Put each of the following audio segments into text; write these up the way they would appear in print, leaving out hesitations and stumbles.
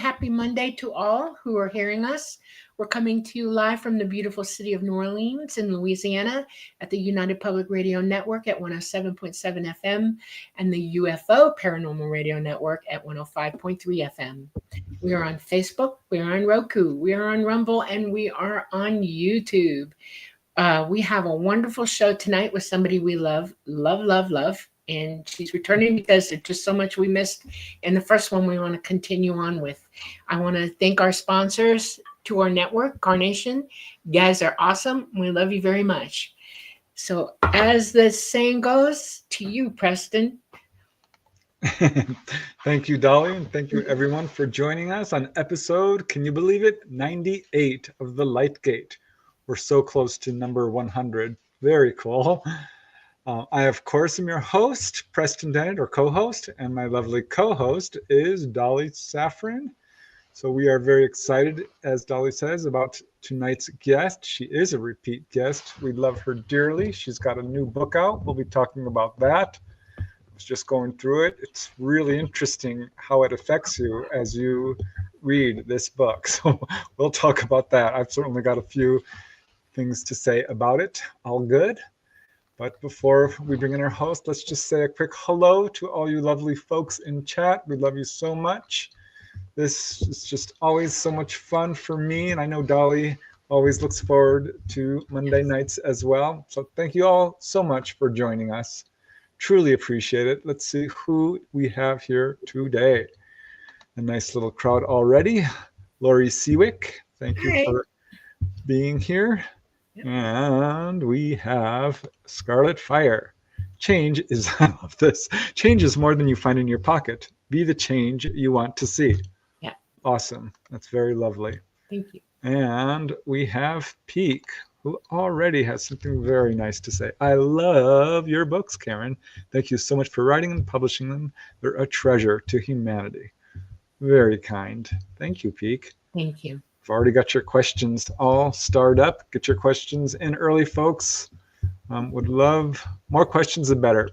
happy Monday to all who are hearing us. We're coming to you live from the beautiful city of New Orleans in Louisiana at the United Public Radio Network at 107.7 FM and the UFO Paranormal Radio Network at 105.3 FM. We are on Facebook, we are on Roku, we are on Rumble, and we are on YouTube. We have a wonderful show tonight with somebody we love. And she's returning because there's just so much we missed in the first one we want to continue on with. I want to thank our sponsors to our network, Carnation. You guys are awesome. We love you very much. So as the saying goes, to you, Preston. Thank you, Dolly, and thank you everyone for joining us on episode, can you believe it, 98 of The Light Gate. We're so close to number 100. Very cool. I, of course, am your host, Preston Dennett, or co-host, and my lovely co-host is Dolly Safran. So we are very excited, as Dolly says, about tonight's guest. She is a repeat guest. We love her dearly. She's got a new book out. We'll be talking about that. I was just going through it. It's really interesting how it affects you as you read this book. So we'll talk about that. I've certainly got a few things to say about it. All good. But before we bring in our host, let's just say a quick hello to all you lovely folks in chat. We love you so much. This is just always so much fun for me. And I know Dolly always looks forward to Monday nights as well. So thank you all so much for joining us. Truly appreciate it. Let's see who we have here today. A nice little crowd already. Lori Seawick, thank you for being here. And we have Scarlet Fire. Change is, I love this. Change is more than you find in your pocket. Be the change you want to see. Yeah. Awesome. That's very lovely. Thank you. And we have Peak, who already has something very nice to say. I love your books, Karen. Thank you so much for writing and publishing them. They're a treasure to humanity. Very kind. Thank you, Peak. Thank you. I've already got your questions all starred up. Get your questions in early, folks. Would love more questions, the better.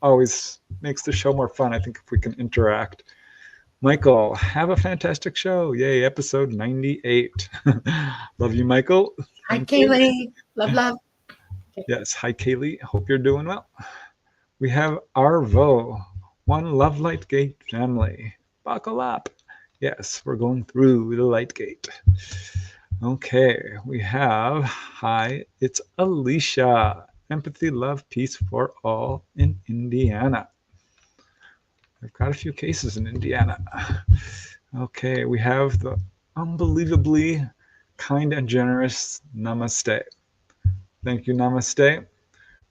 Always makes the show more fun, I think, if we can interact. Michael, have a fantastic show. Yay, episode 98. Love you, Michael. Hi, Kaylee. Love. Yes, hi, Kaylee. Hope you're doing well. We have Arvo, one Love Light Gate family. Buckle up. Yes, we're going through the light gate. Okay, we have, hi, it's Alicia. Empathy, love, peace for all in Indiana. I've got a few cases in Indiana. Okay, we have the unbelievably kind and generous Namaste. Thank you, Namaste.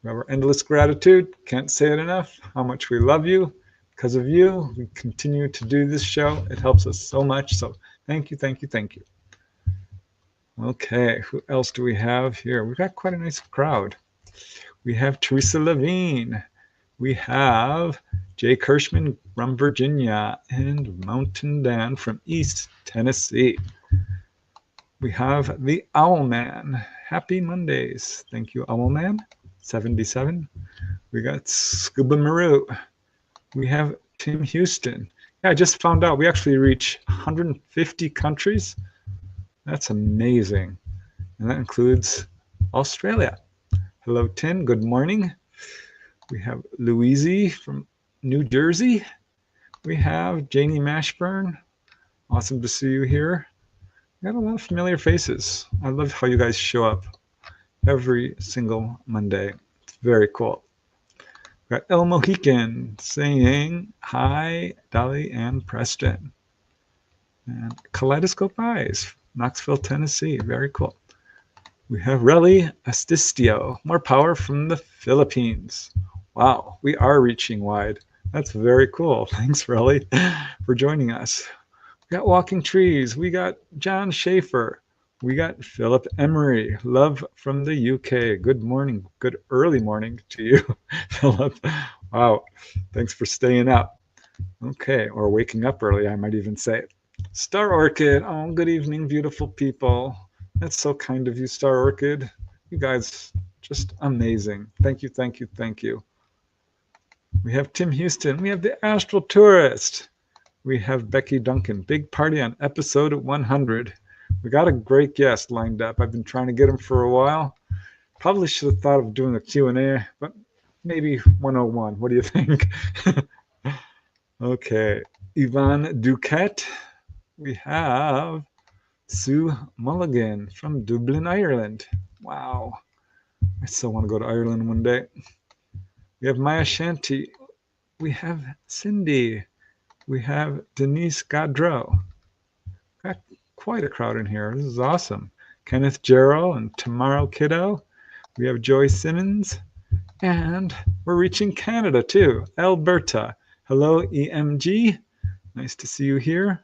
We have our endless gratitude. Can't say it enough, how much we love you. Because of you, we continue to do this show. It helps us so much. So thank you, thank you, thank you. Okay, who else do we have here? We've got quite a nice crowd. We have Teresa Levine. We have Jay Kirschman from Virginia and Mountain Dan from East Tennessee. We have the Owlman. Happy Mondays. Thank you, Owlman. 77. We got Scuba Maru. We have Tim Houston. Yeah, I just found out we actually reach 150 countries. That's amazing. And that includes Australia. Hello, Tim. Good morning. We have Louise from New Jersey. We have Janie Mashburn. Awesome to see you here. We got a lot of familiar faces. I love how you guys show up every single Monday. It's very cool. We got El Mohican saying, hi, Dolly and Preston. And Kaleidoscope Eyes, Knoxville, Tennessee. Very cool. We have Relly Astistio, more power from the Philippines. Wow, we are reaching wide. That's very cool. Thanks, Relly, for joining us. We got Walking Trees. We got John Schaefer. We got Philip Emery. Love from the UK. Good morning. Good early morning to you, Philip. Wow. Thanks for staying up. Okay. Or waking up early, I might even say. Star Orchid. Oh, good evening, beautiful people. That's so kind of you, Star Orchid. You guys, just amazing. Thank you, thank you, thank you. We have Tim Houston. We have the Astral Tourist. We have Becky Duncan. Big party on episode 100. We got a great guest lined up. I've been trying to get him for a while. Probably should have thought of doing a Q&A, but maybe 101. What do you think? Okay. Yvonne Duquette. We have Sue Mulligan from Dublin, Ireland. Wow. I still want to go to Ireland one day. We have Maya Shanti. We have Cindy. We have Denise Gaudreau. Got quite a crowd in here. This is awesome. Kenneth Jarrow and Tamaro Kiddo. We have Joy Simmons. And we're reaching Canada too. Alberta. Hello, EMG. Nice to see you here.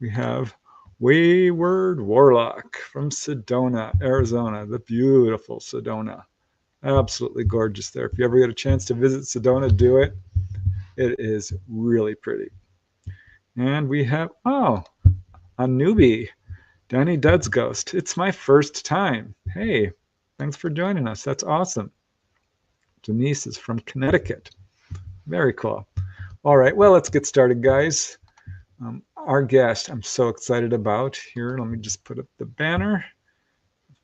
We have Wayward Warlock from Sedona, Arizona. The beautiful Sedona. Absolutely gorgeous there. If you ever get a chance to visit Sedona, do it. It is really pretty. And we have, a newbie, Danny Dudsghost. It's my first time. Hey, thanks for joining us. That's awesome. Denise is from Connecticut. Very cool. All right, well, let's get started, guys. Our guest, I'm so excited about. Here, let me just put up the banner.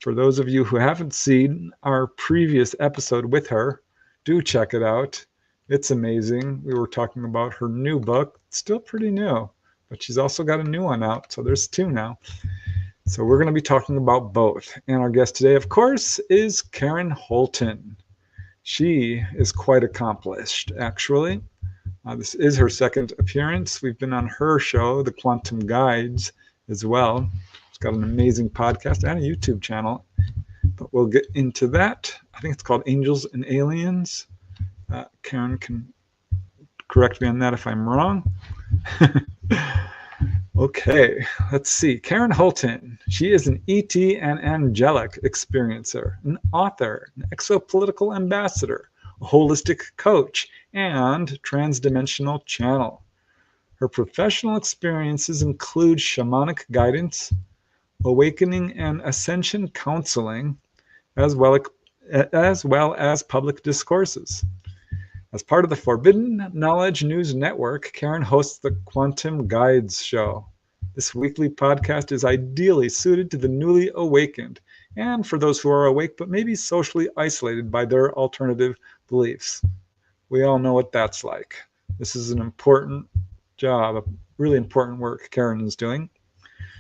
For those of you who haven't seen our previous episode with her, do check it out. It's amazing. We were talking about her new book. It's still pretty new, but she's also got a new one out, so there's two now. So we're going to be talking about both. And our guest today, of course, is Karen Holton. She is quite accomplished, actually. This is her second appearance. We've been on her show, The Quantum Guides, as well. She's got an amazing podcast and a YouTube channel, but we'll get into that. I think it's called Angels and Aliens. Karen can correct me on that if I'm wrong. Okay, let's see. Karen Holton. She is an ET and angelic experiencer, an author, an exopolitical ambassador, a holistic coach, and transdimensional channel. Her professional experiences include shamanic guidance, awakening and ascension counseling, as well as public discourses. As part of the Forbidden Knowledge News Network, Karen hosts the Quantum Guides Show. This weekly podcast is ideally suited to the newly awakened and for those who are awake but maybe socially isolated by their alternative beliefs. We all know what that's like. This is an important job, a really important work Karen is doing.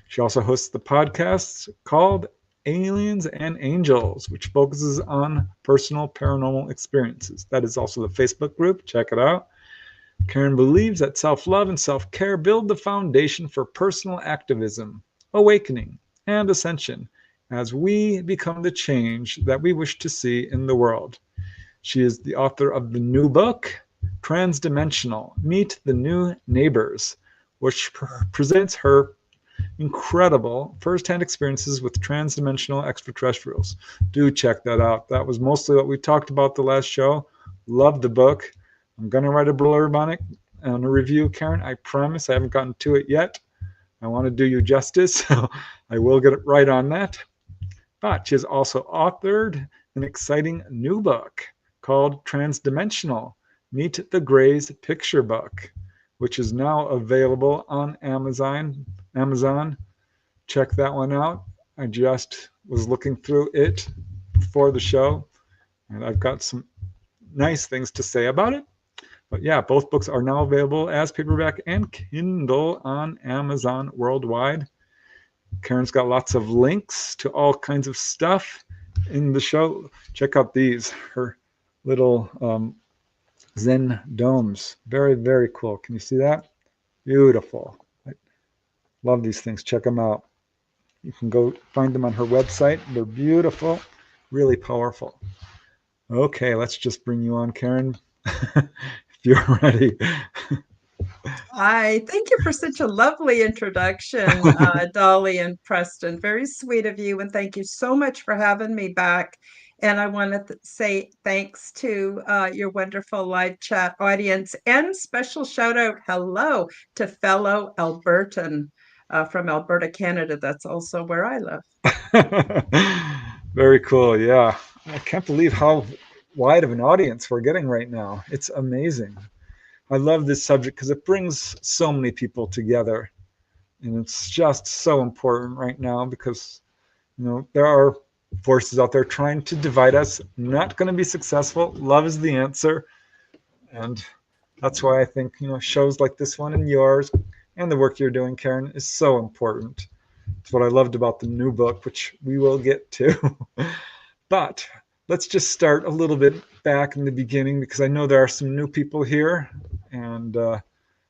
She also hosts the podcast called Aliens and Angels, which focuses on personal paranormal experiences. That is also the Facebook group. Check it out. Karen believes that self-love and self-care build the foundation for personal activism, awakening, and ascension as we become the change that we wish to see in the world. She is the author of the new book, Transdimensional, Meet the New Neighbors, which presents her incredible first-hand experiences with transdimensional extraterrestrials. Do check that out. That was mostly what we talked about the last show. Love the book. I'm going to write a blurb on it and a review, Karen. I promise I haven't gotten to it yet. I want to do you justice, so I will get it right on that. But she has also authored an exciting new book called Transdimensional, Meet the Greys Picture Book, which is now available on Amazon. Check that one out. I just was looking through it before the show, and I've got some nice things to say about it. But yeah, both books are now available as paperback and Kindle on Amazon worldwide. Karen's got lots of links to all kinds of stuff in the show. Check out these, her little Zen domes. Very, very cool. Can you see that? Beautiful. I love these things. Check them out. You can go find them on her website. They're beautiful, really powerful. Okay, let's just bring you on, Karen, if you're ready. Hi, thank you for such a lovely introduction, Dolly and Preston. Very sweet of you, and thank you so much for having me back. And I want to say thanks to your wonderful live chat audience, and special shout out hello to fellow Albertan from Alberta, Canada. That's also where I live. Very cool. Yeah, I can't believe how wide of an audience we're getting right now. It's amazing. I love this subject because it brings so many people together. And it's just so important right now because, there are forces out there trying to divide us. Not going to be successful. Love is the answer. And that's why I think, shows like this one and yours and the work you're doing, Karen, is so important. It's what I loved about the new book, which we will get to. But let's just start a little bit back in the beginning because I know there are some new people here and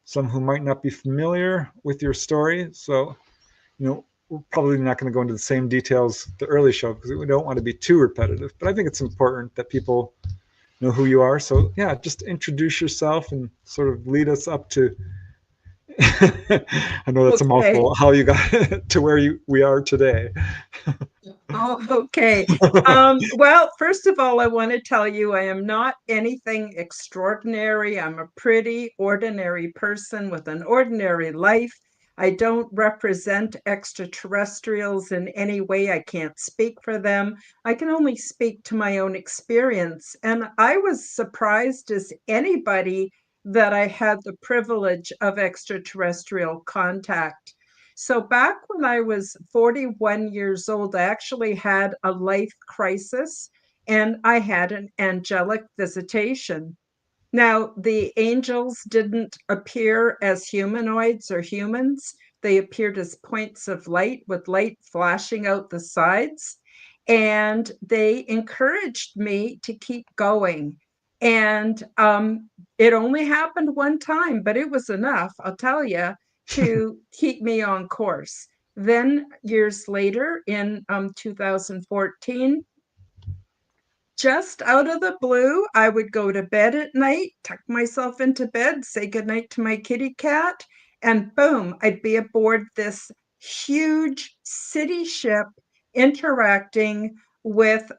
some who might not be familiar with your story. So, we're probably not going to go into the same details the early show because we don't want to be too repetitive. But I think it's important that people know who you are. So, yeah, just introduce yourself and sort of lead us up to. I know that's a Okay. mouthful. How you got to where we are today. Oh, okay. Well, first of all, I want to tell you I am not anything extraordinary. I'm a pretty ordinary person with an ordinary life. I don't represent extraterrestrials in any way. I can't speak for them. I can only speak to my own experience. And I was surprised as anybody that I had the privilege of extraterrestrial contact. So back when I was 41 years old, I actually had a life crisis and I had an angelic visitation. Now, the angels didn't appear as humanoids or humans. They appeared as points of light with light flashing out the sides. And they encouraged me to keep going. And it only happened one time, but it was enough, I'll tell you, to keep me on course. Then, years later, in 2014, just out of the blue, I would go to bed at night, tuck myself into bed, say goodnight to my kitty cat, and boom, I'd be aboard this huge city ship interacting with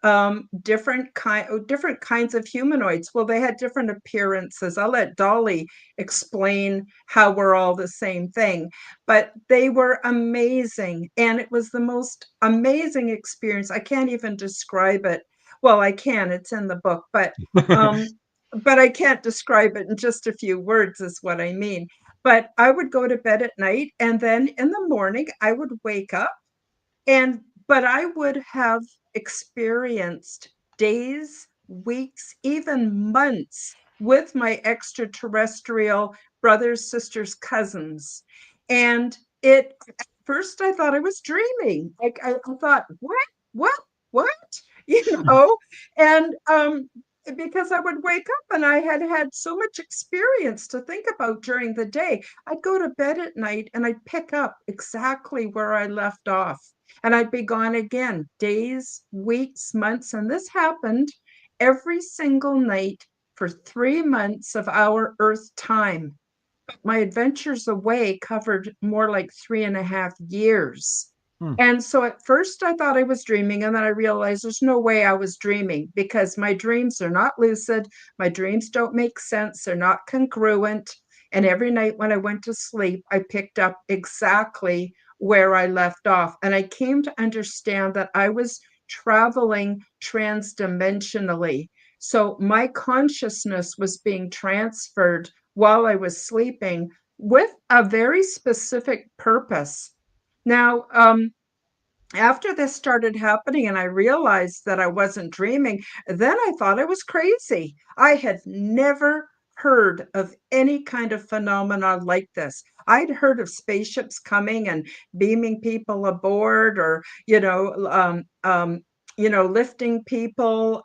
different kinds of humanoids. Well, they had different appearances. I'll let Dolly explain how we're all the same thing, but they were amazing, and it was the most amazing experience. I can't even describe it. Well, I can, it's in the book, but I can't describe it in just a few words is what I mean. But I would go to bed at night and then in the morning I would wake up but I would have experienced days, weeks, even months with my extraterrestrial brothers, sisters, cousins. And at first I thought I was dreaming. Like I thought, what, what? You know, and because I would wake up and I had had so much experience to think about during the day, I'd go to bed at night and I'd pick up exactly where I left off. And I'd be gone again, days, weeks, months. And this happened every single night for 3 months of our Earth time. My adventures away covered more like 3.5 years. Hmm. And so at first I thought I was dreaming, and then I realized there's no way I was dreaming because my dreams are not lucid. My dreams don't make sense. They're not congruent. And every night when I went to sleep, I picked up exactly where I left off. And I came to understand that I was traveling transdimensionally. So my consciousness was being transferred while I was sleeping with a very specific purpose. Now, after this started happening and I realized that I wasn't dreaming, then I thought I was crazy. I had never heard of any kind of phenomenon like this. I'd heard of spaceships coming and beaming people aboard, or lifting people,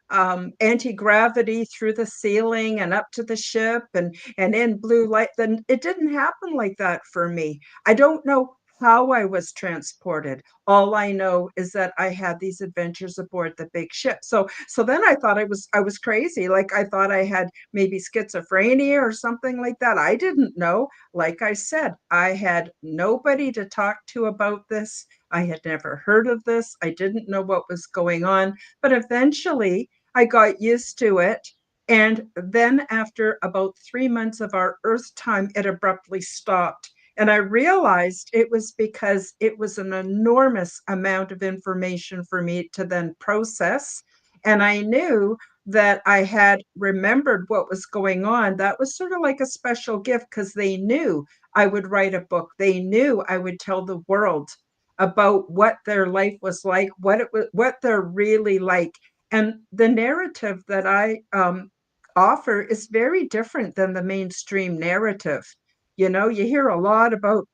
anti-gravity through the ceiling and up to the ship and in blue light. Then it didn't happen like that for me. I don't know how I was transported. All I know is that I had these adventures aboard the big ship. So then I thought I was crazy. Like I thought I had maybe schizophrenia or something like that. I didn't know. Like I said, I had nobody to talk to about this. I had never heard of this. I didn't know what was going on. But eventually I got used to it. And then after about 3 months of our Earth time, it abruptly stopped. And I realized it was because it was an enormous amount of information for me to then process. And I knew that I had remembered what was going on, that was sort of like a special gift because they knew I would write a book. They knew I would tell the world about what their life was like, what they're really like. And the narrative that I offer is very different than the mainstream narrative. You know, you hear a lot about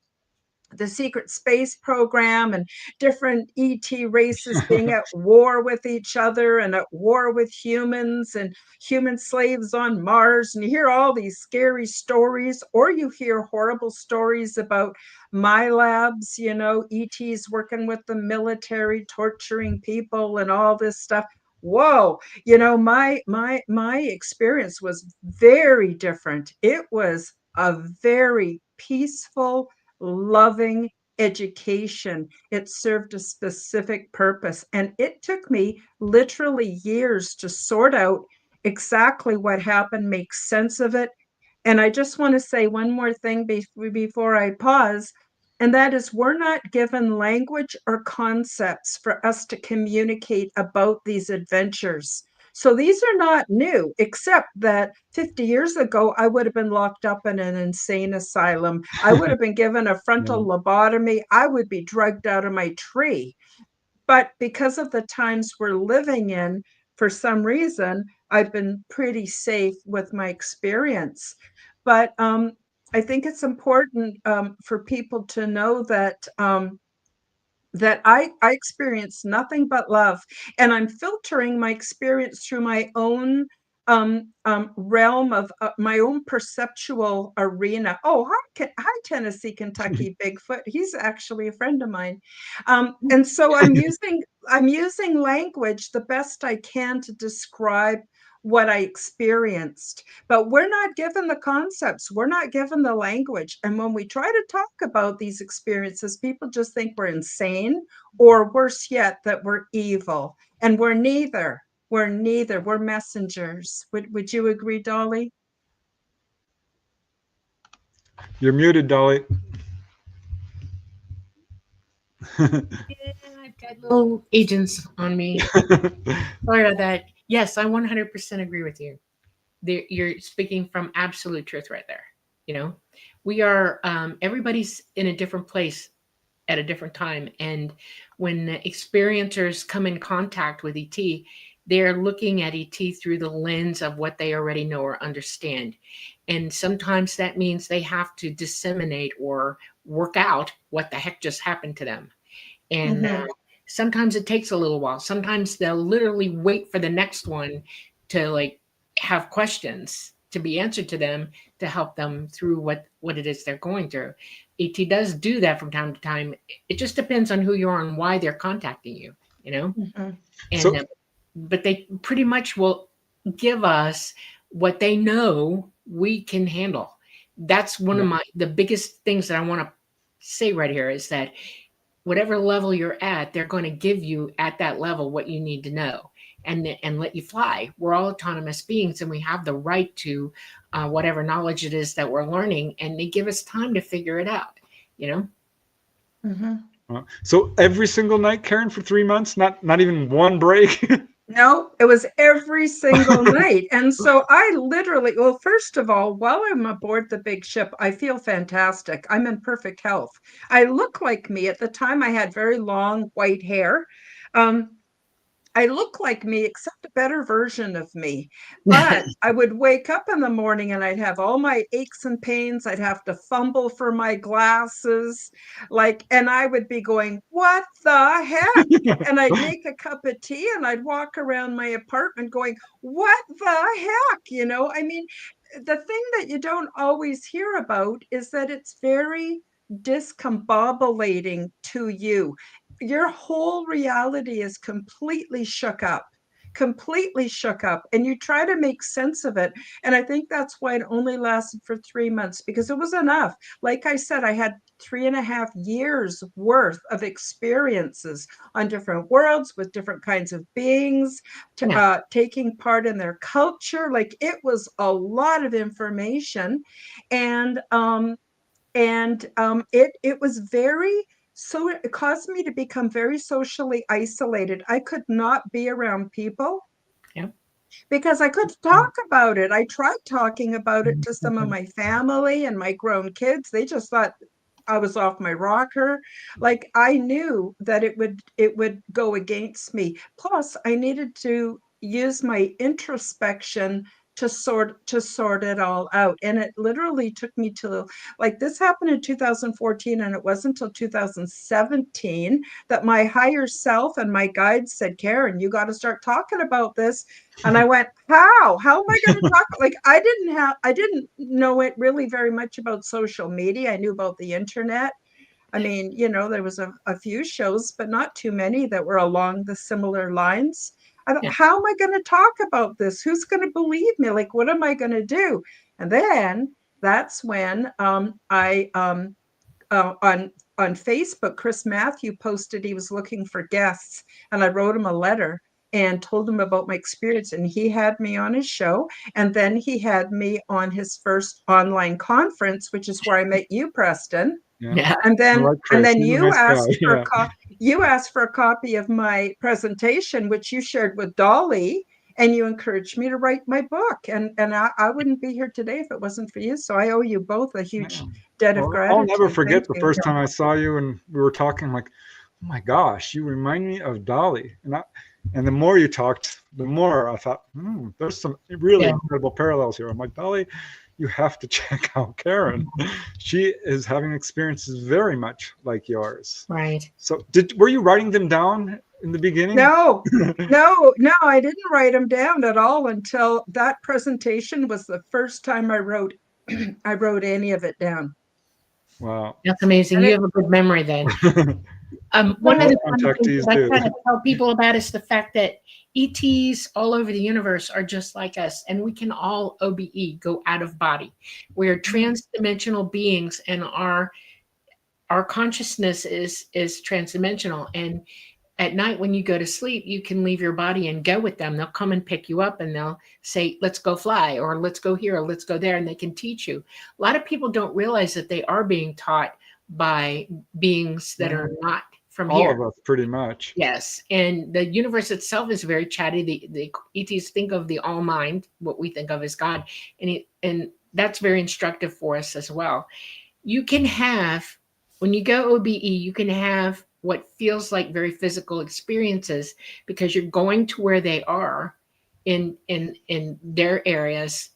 the secret space program and different ET races being at war with each other and at war with humans and human slaves on Mars. And you hear all these scary stories, or you hear horrible stories about my labs, you know, ETs working with the military, torturing people and all this stuff. Whoa, you know, my experience was very different. It was a very peaceful, loving education. It served a specific purpose. And it took me literally years to sort out exactly what happened, make sense of it. And I just want to say one more thing before I pause, and that is we're not given language or concepts for us to communicate about these adventures. So these are not new, except that 50 years ago, I would have been locked up in an insane asylum. I would have been given a frontal lobotomy. I would be drugged out of my tree. But because of the times we're living in, for some reason, I've been pretty safe with my experience. But I think it's important for people to know that that I experience nothing but love, and I'm filtering my experience through my own realm of my own perceptual arena. Oh, hi, Tennessee, Kentucky, Bigfoot. He's actually a friend of mine, and so I'm using language the best I can to describe what I experienced. But we're not given the concepts, we're not given the language. And when we try to talk about these experiences, people just think we're insane, or worse yet, that we're evil. And we're neither. We're neither. We're messengers. Would you agree, Dolly? You're muted, Dolly. Yeah, I've got little agents on me. Sorry about that. Yes, I 100% agree with you. You're speaking from absolute truth right there. You know, we are, everybody's in a different place at a different time. And when experiencers come in contact with ET, they're looking at ET through the lens of what they already know or understand. And sometimes that means they have to disseminate or work out what the heck just happened to them. And sometimes it takes a little while. Sometimes they'll literally wait for the next one to like have questions to be answered to them to help them through what it is they're going through. ET does do that from time to time. It just depends on who you are and why they're contacting you, you know? And So- but they pretty much will give us what they know we can handle. That's one of the biggest things that I want to say right here is that whatever level you're at, they're going to give you at that level what you need to know and let you fly. We're all autonomous beings and we have the right to whatever knowledge it is that we're learning, and they give us time to figure it out, you know? So every single night, Karen, for 3 months, not even one break. No, it was every single night. And so I literally, well, first of all, while I'm aboard the big ship, I feel fantastic. I'm in perfect health. I look like me. At the time, I had very long white hair. I look like me, except a better version of me. But I would wake up in the morning and I'd have all my aches and pains. I'd have to fumble for my glasses, and I would be going, what the heck? And I'd make a cup of tea and I'd walk around my apartment going, what the heck? You know, I mean, the thing that you don't always hear about is that it's very discombobulating to you. Your whole reality is completely shook up, and you try to make sense of it. And I think that's why it only lasted for 3 months, because it was enough. Like I said, I had 3.5 years worth of experiences on different worlds with different kinds of beings, taking part in their culture. Like, it was a lot of information. And it was very, so it caused me to become very socially isolated. I could not be around people. Yeah. because I couldn't talk about it. I tried talking about it to some of my family and my grown kids. They just thought I was off my rocker. Like I knew that it would go against me. Plus, I needed to use my introspection to sort it all out. And it literally took me to, like, this happened in 2014, and it wasn't until 2017 that my higher self and my guide said, Karen, you got to start talking about this. And I went, how am I going to talk? Like, I didn't know it really very much about social media. I knew about the internet. I mean, there was a few shows, but not too many that were along the similar lines. I thought, Yeah. how am I going to talk about this? Who's going to believe me? Like, what am I going to do? And then that's when on Facebook, Chris Matthew posted he was looking for guests, and I wrote him a letter and told him about my experience, and he had me on his show, and then he had me on his first online conference, which is where I met you, Preston. Yeah. Yeah. And I then like Chris. He's a you nice guy. asked for Yeah. you asked for a copy of my presentation, which you shared with Dolly, and you encouraged me to write my book. And I wouldn't be here today if it wasn't for you. So I owe you both a huge Yeah. debt of Well, gratitude. I'll never Thank forget the you. first time I saw you and we were talking. I'm like, oh my gosh, you remind me of Dolly. And the more you talked, the more I thought, there's some really Yeah. incredible parallels here. I'm like, Dolly, you have to check out Karen. She is having experiences very much like yours. Right. So were you writing them down in the beginning? No, I didn't write them down at all until that presentation was the first time I wrote any of it down. Wow. That's amazing. And You it, have a good memory then. One Well, of the funny things contactees that I do. try to tell people about is the fact that ETs all over the universe are just like us, and we can all OBE, go out of body. We're transdimensional beings, and our consciousness is transdimensional. And at night when you go to sleep, you can leave your body and go with them. They'll come and pick you up, and they'll say, let's go fly, or let's go here, or let's go there, and they can teach you. A lot of people don't realize that they are being taught by beings that are not from All here. of us, pretty much. Yes, and the universe itself is very chatty. The ETs think of the all mind, what we think of as God, and that's very instructive for us as well. You can have, when you go OBE, you can have what feels like very physical experiences because you're going to where they are in their areas.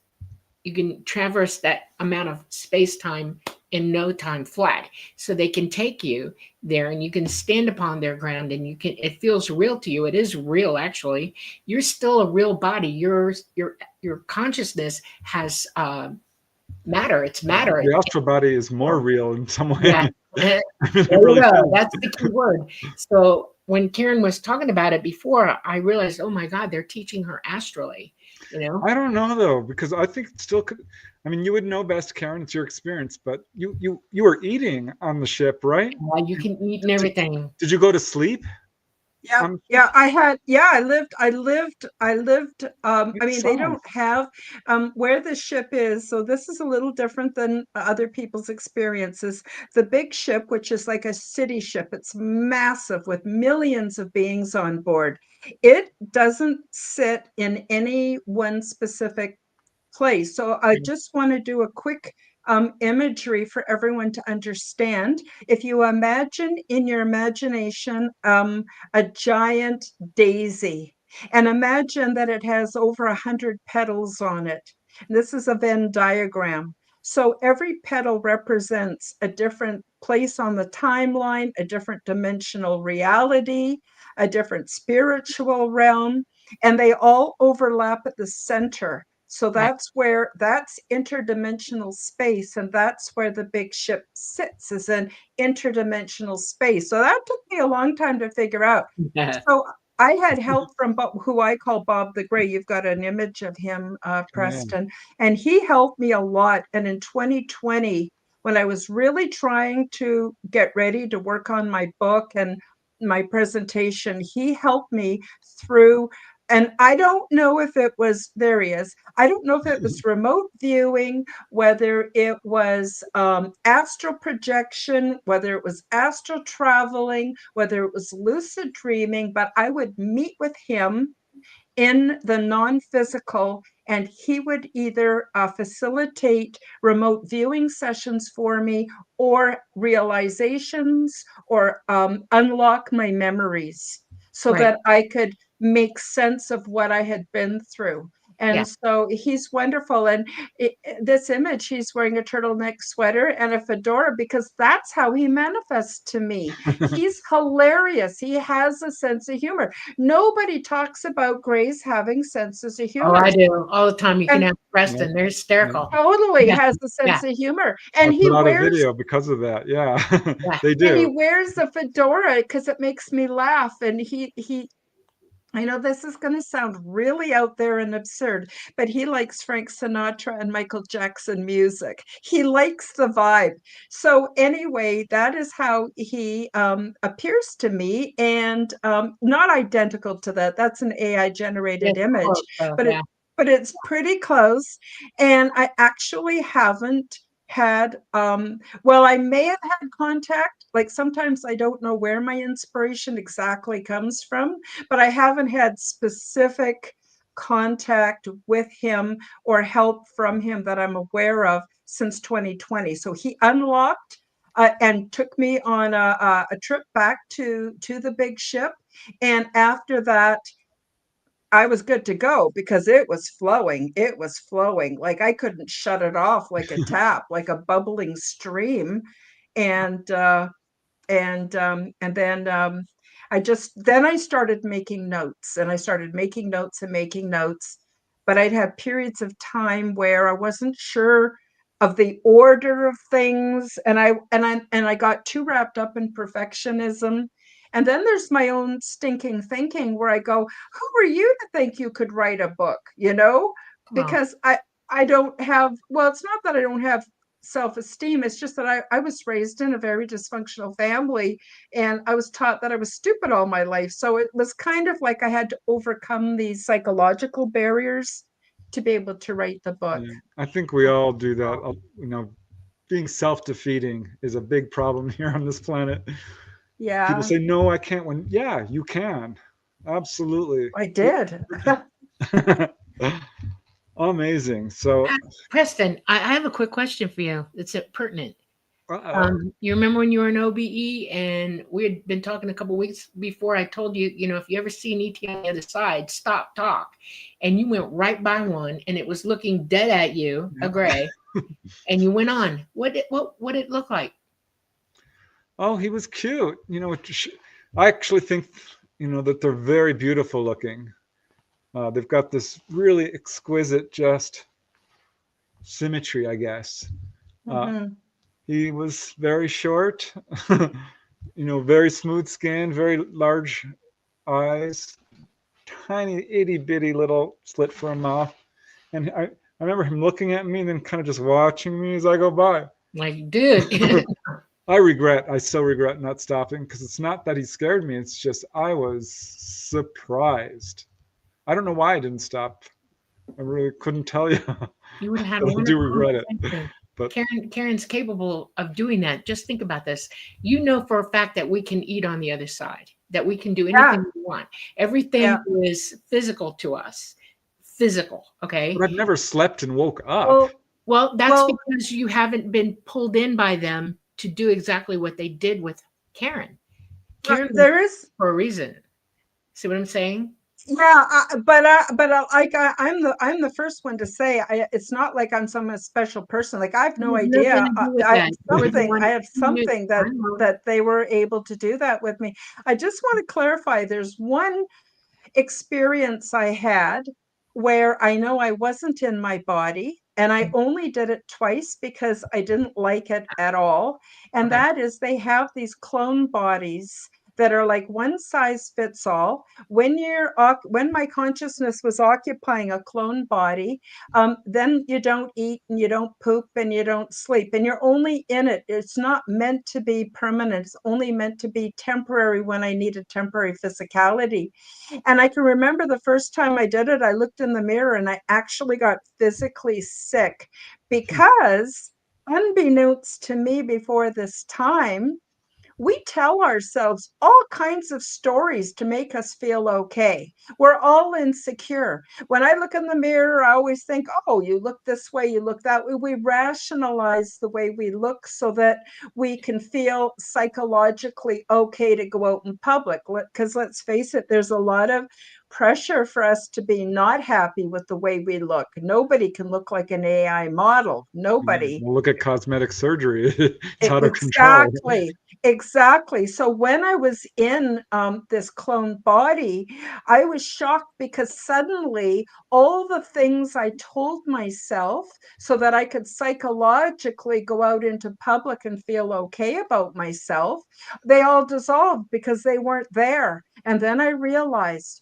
You can traverse that amount of space-time in no time flat. So they can take you there and you can stand upon their ground, and it feels real to you. It is real, actually. You're still a real body. Your consciousness has matter. It's matter. The astral body is more real in some way. Yeah. There you go. That's the key word. So when Karen was talking about it before, I realized, oh my God, they're teaching her astrally. I don't know though, because I think it still could. I mean, you would know best, Karen. It's your experience, but you were eating on the ship, right? You can eat and everything. Did you go to sleep? I lived, I mean, they don't Sounds. have, where the ship is. So this is a little different than other people's experiences. The big ship, which is like a city ship, it's massive with millions of beings on board. It doesn't sit in any one specific place. So I just want to do a quick imagery for everyone to understand. If you imagine in your imagination a giant daisy, and imagine that it has over 100 petals on it. This is a Venn diagram. So every petal represents a different place on the timeline, a different dimensional reality, a different spiritual realm, and they all overlap at the center. So that's interdimensional space, and that's where the big ship sits, is in interdimensional space. So that took me a long time to figure out. Yeah. So I had help from who I call Bob the Gray. You've got an image of him, Preston, and he helped me a lot. And in 2020, when I was really trying to get ready to work on my book and my presentation, he helped me through. And I don't know if it was, there he is. I don't know if it was remote viewing, whether it was astral projection, whether it was astral traveling, whether it was lucid dreaming, but I would meet with him in the non-physical, and he would either facilitate remote viewing sessions for me, or realizations, or unlock my memories so Right. that I could make sense of what I had been through. Yeah. And so he's wonderful. And this image, he's wearing a turtleneck sweater and a fedora, because that's how he manifests to me. He's hilarious. He has a sense of humor. Nobody talks about Grace having senses of Oh, humor. I do all the time. You can And ask Preston. They're hysterical. totally Yeah. has a sense Yeah. of humor. I And he put out a wears video because of that. Yeah, Yeah. they and he do. wears the fedora because it makes me laugh. And he I know this is going to sound really out there and absurd, but he likes Frank Sinatra and Michael Jackson music. He likes the vibe. So anyway, that is how he appears to me, and not identical to that. That's an AI generated It's image, close, though. but Yeah. it's pretty close. And I actually haven't had well, I may have had contact. Like sometimes I don't know where my inspiration exactly comes from, but I haven't had specific contact with him or help from him that I'm aware of since 2020. So he unlocked and took me on a trip back to the big ship, and after that, I was good to go because it was flowing. It was flowing. Like I couldn't shut it off, like a tap, like a bubbling stream. And and then I started making notes, and I started making notes and making notes. But I'd have periods of time where I wasn't sure of the order of things, and I got too wrapped up in perfectionism. And then there's my own stinking thinking where I go, who are you to think you could write a book, Oh, because I don't have, well, it's not that I don't have self-esteem. It's just that I was raised in a very dysfunctional family, and I was taught that I was stupid all my life. So it was kind of like I had to overcome these psychological barriers to be able to write the book. Yeah, I think we all do that. Being self-defeating is a big problem here on this planet. People Yeah, say, "No, I can't win." Yeah, you can. Absolutely. I did. Amazing. So, Preston, I have a quick question for you. It's pertinent. uh-oh. You remember when you were in OBE and we had been talking a couple weeks before? I told you, if you ever see an ET on the other side, stop, talk. And you went right by one, and it was looking dead at you, a gray, and you went on. What did it look like? Oh, he was cute. I actually think, that they're very beautiful looking. They've got this really exquisite, just symmetry, I guess. Mhm. He was very short, very smooth skin, very large eyes, tiny itty bitty little slit for a mouth. And I remember him looking at me and then kind of just watching me as I go by. Like, dude. I so regret not stopping, because it's not that he scared me. It's just I was surprised. I don't know why I didn't stop. I really couldn't tell you. You would have had a I do wonderful regret it. conversation. But Karen's capable of doing that. Just think about this. You know for a fact that we can eat on the other side, that we can do Yeah, anything we want. Everything yeah. is physical to us. Physical, okay? I've never slept and woke up. Well, That's well, because you haven't been pulled in by them to do exactly what they did with Karen. Karen was there is. for a reason. See what I'm saying? Yeah, I'm the first one to say it's not like I'm some special person. Like I have no It has nothing idea. to do with that. You were the one I have who knew. something I that know. they were able to do that with me. I just want to clarify. There's one experience I had where I know I wasn't in my body, and I only did it twice because I didn't like it at all. And Okay. that is, they have these clone bodies that are like one size fits all. When my consciousness was occupying a clone body, then you don't eat and you don't poop and you don't sleep, and you're only in it. It's not meant to be permanent. It's only meant to be temporary when I needed temporary physicality. And I can remember the first time I did it, I looked in the mirror and I actually got physically sick, because unbeknownst to me before this time, we tell ourselves all kinds of stories to make us feel okay. We're all insecure. When I look in the mirror, I always think, oh, you look this way, you look that way. We rationalize the way we look so that we can feel psychologically okay to go out in public. Because let's face it, there's a lot of pressure for us to be not happy with the way we look. Nobody can look like an AI model. Nobody. Well, look at cosmetic surgery. It's out of control. Exactly, exactly. So when I was in this clone body, I was shocked because suddenly all the things I told myself so that I could psychologically go out into public and feel okay about myself, they all dissolved because they weren't there. And then I realized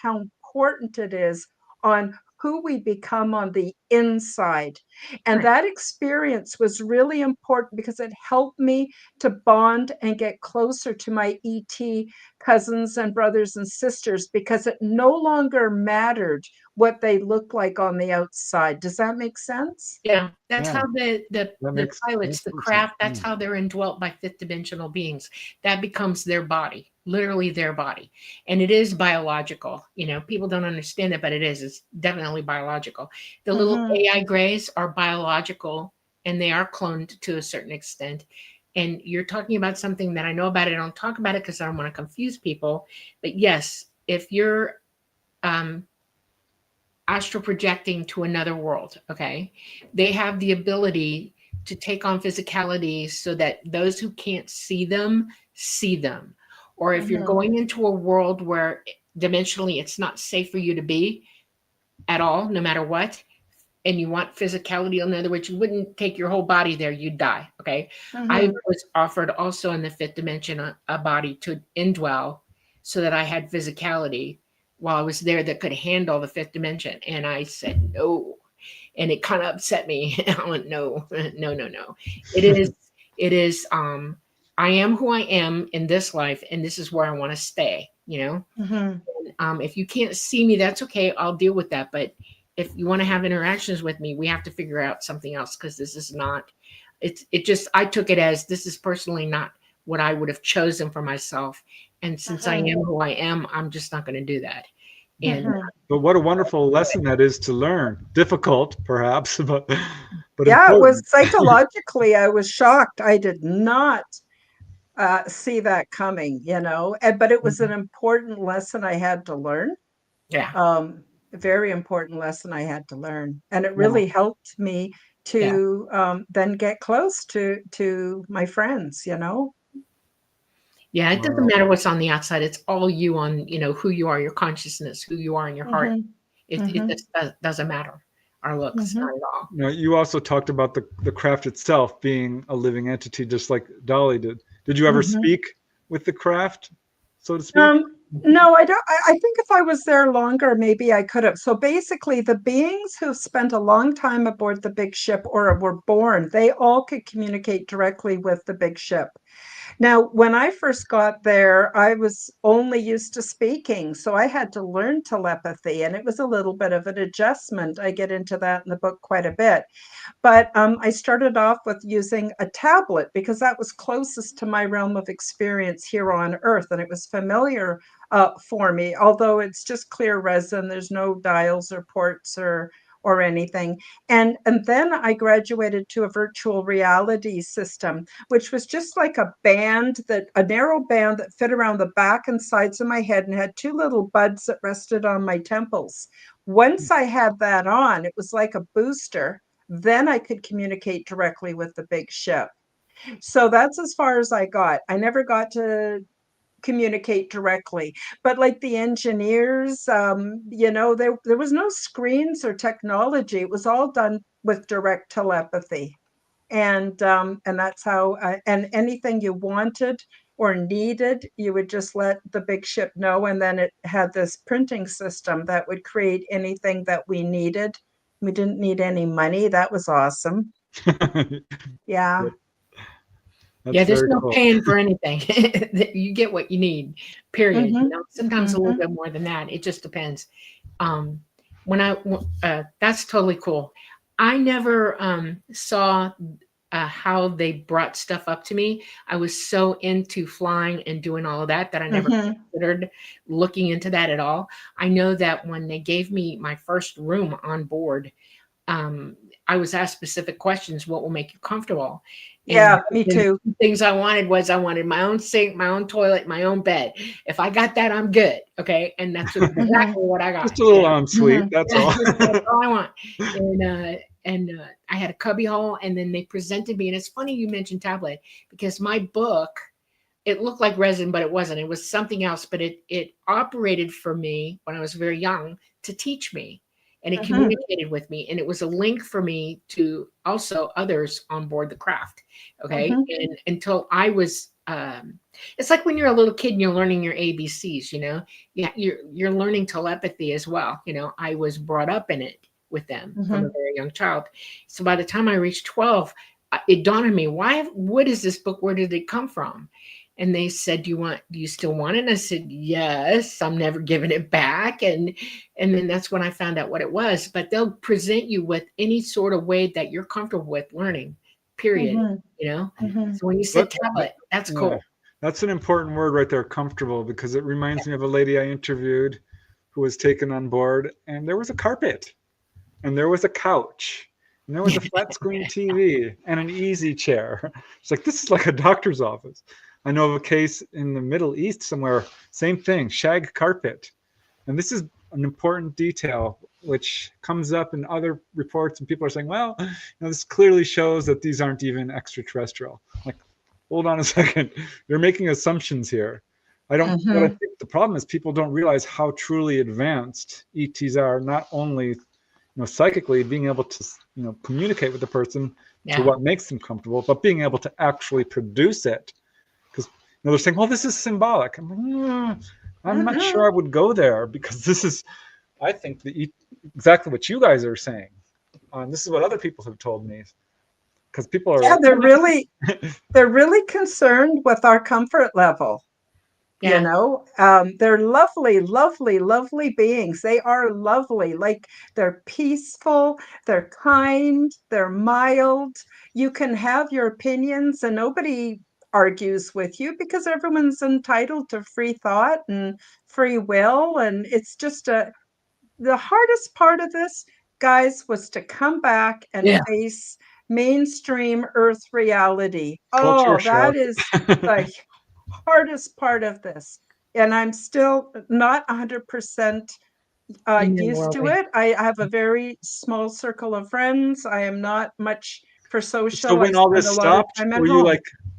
how important it is on who we become on the inside. And Right. that experience was really important because it helped me to bond and get closer to my ET cousins and brothers and sisters because it no longer mattered what they looked like on the outside. Does that make sense? Yeah, that's Yeah, how that the makes pilots, the total sense. craft, that's how they're indwelt by fifth dimensional beings. That becomes their body, literally their body. And it is biological. You know, people don't understand it, but it is. It's definitely biological. The little Mm-hmm. AI grays are biological and they are cloned to a certain extent. And you're talking about something that I know about it. I don't talk about it because I don't want to confuse people. But yes, if you're um, astral projecting to another world, okay, they have the ability to take on physicalities so that those who can't see them see them. Or if you're Mm-hmm. going into a world where dimensionally it's not safe for you to be at all, no matter what, and you want physicality, in other words, you wouldn't take your whole body there, you'd die. Okay. I Mm-hmm. was offered also in the fifth dimension a body to indwell so that I had physicality while I was there that could handle the fifth dimension. And I said no. And it kind of upset me. I went, no, no, no, no. It is, I am who I am in this life, and this is where I want to stay, you know? Mm-hmm. If you can't see me, that's okay. I'll deal with that. But if you want to have interactions with me, we have to figure out something else because this is not. It just I took it as this is personally not what I would have chosen for myself, and since I Mm-hmm. am who I am, I'm just not going to do that. And Mm-hmm. But what a wonderful lesson that is to learn. Difficult, perhaps, but Yeah, it was important. psychologically, I was shocked. I did not see that coming, but it was an important lesson I had to learn. yeah, A very important lesson I had to learn. And it yeah, really helped me yeah. to then get close to my friends. Yeah, it doesn't Wow. matter what's on the outside. It's all you on, who you are, your consciousness, who you are in your heart. Hmm. It Hmm. just doesn't matter. Our looks, Hmm. not at all. Now, you also talked about the craft itself being a living entity, just like Dolly did. Did you ever Hmm. speak with the craft, so to speak? Um, no, I don't. I think if I was there longer, maybe I could have. So basically, the beings who spent a long time aboard the big ship or were born, they all could communicate directly with the big ship. Now, when I first got there, I was only used to speaking, so I had to learn telepathy, and it was a little bit of an adjustment. I get into that in the book quite a bit. But I started off with using a tablet because that was closest to my realm of experience here on Earth, and it was familiar for me. Although it's just clear resin, there's no dials or ports or anything. And then I graduated to a virtual reality system, which was just like a narrow band that fit around the back and sides of my head and had two little buds that rested on my temples. Once I had that on, it was like a booster. Then I could communicate directly with the big ship. So that's as far as I got. I never got to communicate directly, but like the engineers, there was no screens or technology. It was all done with direct telepathy. And that's how, and anything you wanted or needed, you would just let the big ship know. And then it had this printing system that would create anything that we needed. We didn't need any money. That was awesome. Yeah. That's Yeah, there's very no cool. paying for anything. You get what you need, period. Hmm. Sometimes a little Hmm. bit more than that. It just depends. Um, that's totally cool. I never saw how they brought stuff up to me. I was so into flying and doing all of that I never considered looking into that at all. I know that when they gave me my first room on board, I was asked specific questions. What will make you comfortable? Yeah, And me the too. things I wanted my own sink, my own toilet, my own bed. If I got that, I'm good. Okay. And that's exactly what I got. Just a little ensuite, that's all. That's all I want. And I had a cubby hole, and then they presented me. And it's funny you mentioned tablet, because my book, it looked like resin, but it wasn't. It was something else, but it operated for me when I was very young to teach me. And it communicated with me, and it was a link for me to also others on board the craft. Okay. And until I was, it's like when you're a little kid and you're learning your ABCs, yeah, you're learning telepathy as well. I was brought up in it with them from a very young child. So by the time I reached 12, it dawned on me, what is this book? Where did it come from? And they said, do you still want it? And I said, yes, I'm never giving it back. And then that's when I found out what it was. But they'll present you with any sort of way that you're comfortable with learning, period. So when you said tablet, that's cool. That's an important word right there, comfortable, because it reminds me of a lady I interviewed who was taken on board, and there was a carpet, and there was a couch, and there was a flat screen TV and an easy chair. It's like, this is like a doctor's office. I know of a case in the Middle East somewhere, same thing, shag carpet. And this is an important detail which comes up in other reports, and people are saying, well, this clearly shows that these aren't even extraterrestrial. Like, hold on a second, you're making assumptions here. What I think the problem is people don't realize how truly advanced ETs are, not only psychically being able to communicate with the person to what makes them comfortable, but being able to actually produce it. Because they're saying, well, this is symbolic. I'm like, I'm not sure I would go there, because this is, I think, exactly what you guys are saying. This is what other people have told me. Because people are they're really concerned with our comfort level. They're lovely, lovely, lovely beings. They are lovely. Like, they're peaceful, they're kind, they're mild. You can have your opinions and nobody argues with you, because everyone's entitled to free thought and free will. And it's just the hardest part of this, guys, was to come back and face mainstream Earth reality. Culture that shock. is the hardest part of this. And I'm still not 100% used to it. I have a very small circle of friends. I am not much for social. So when all this stopped,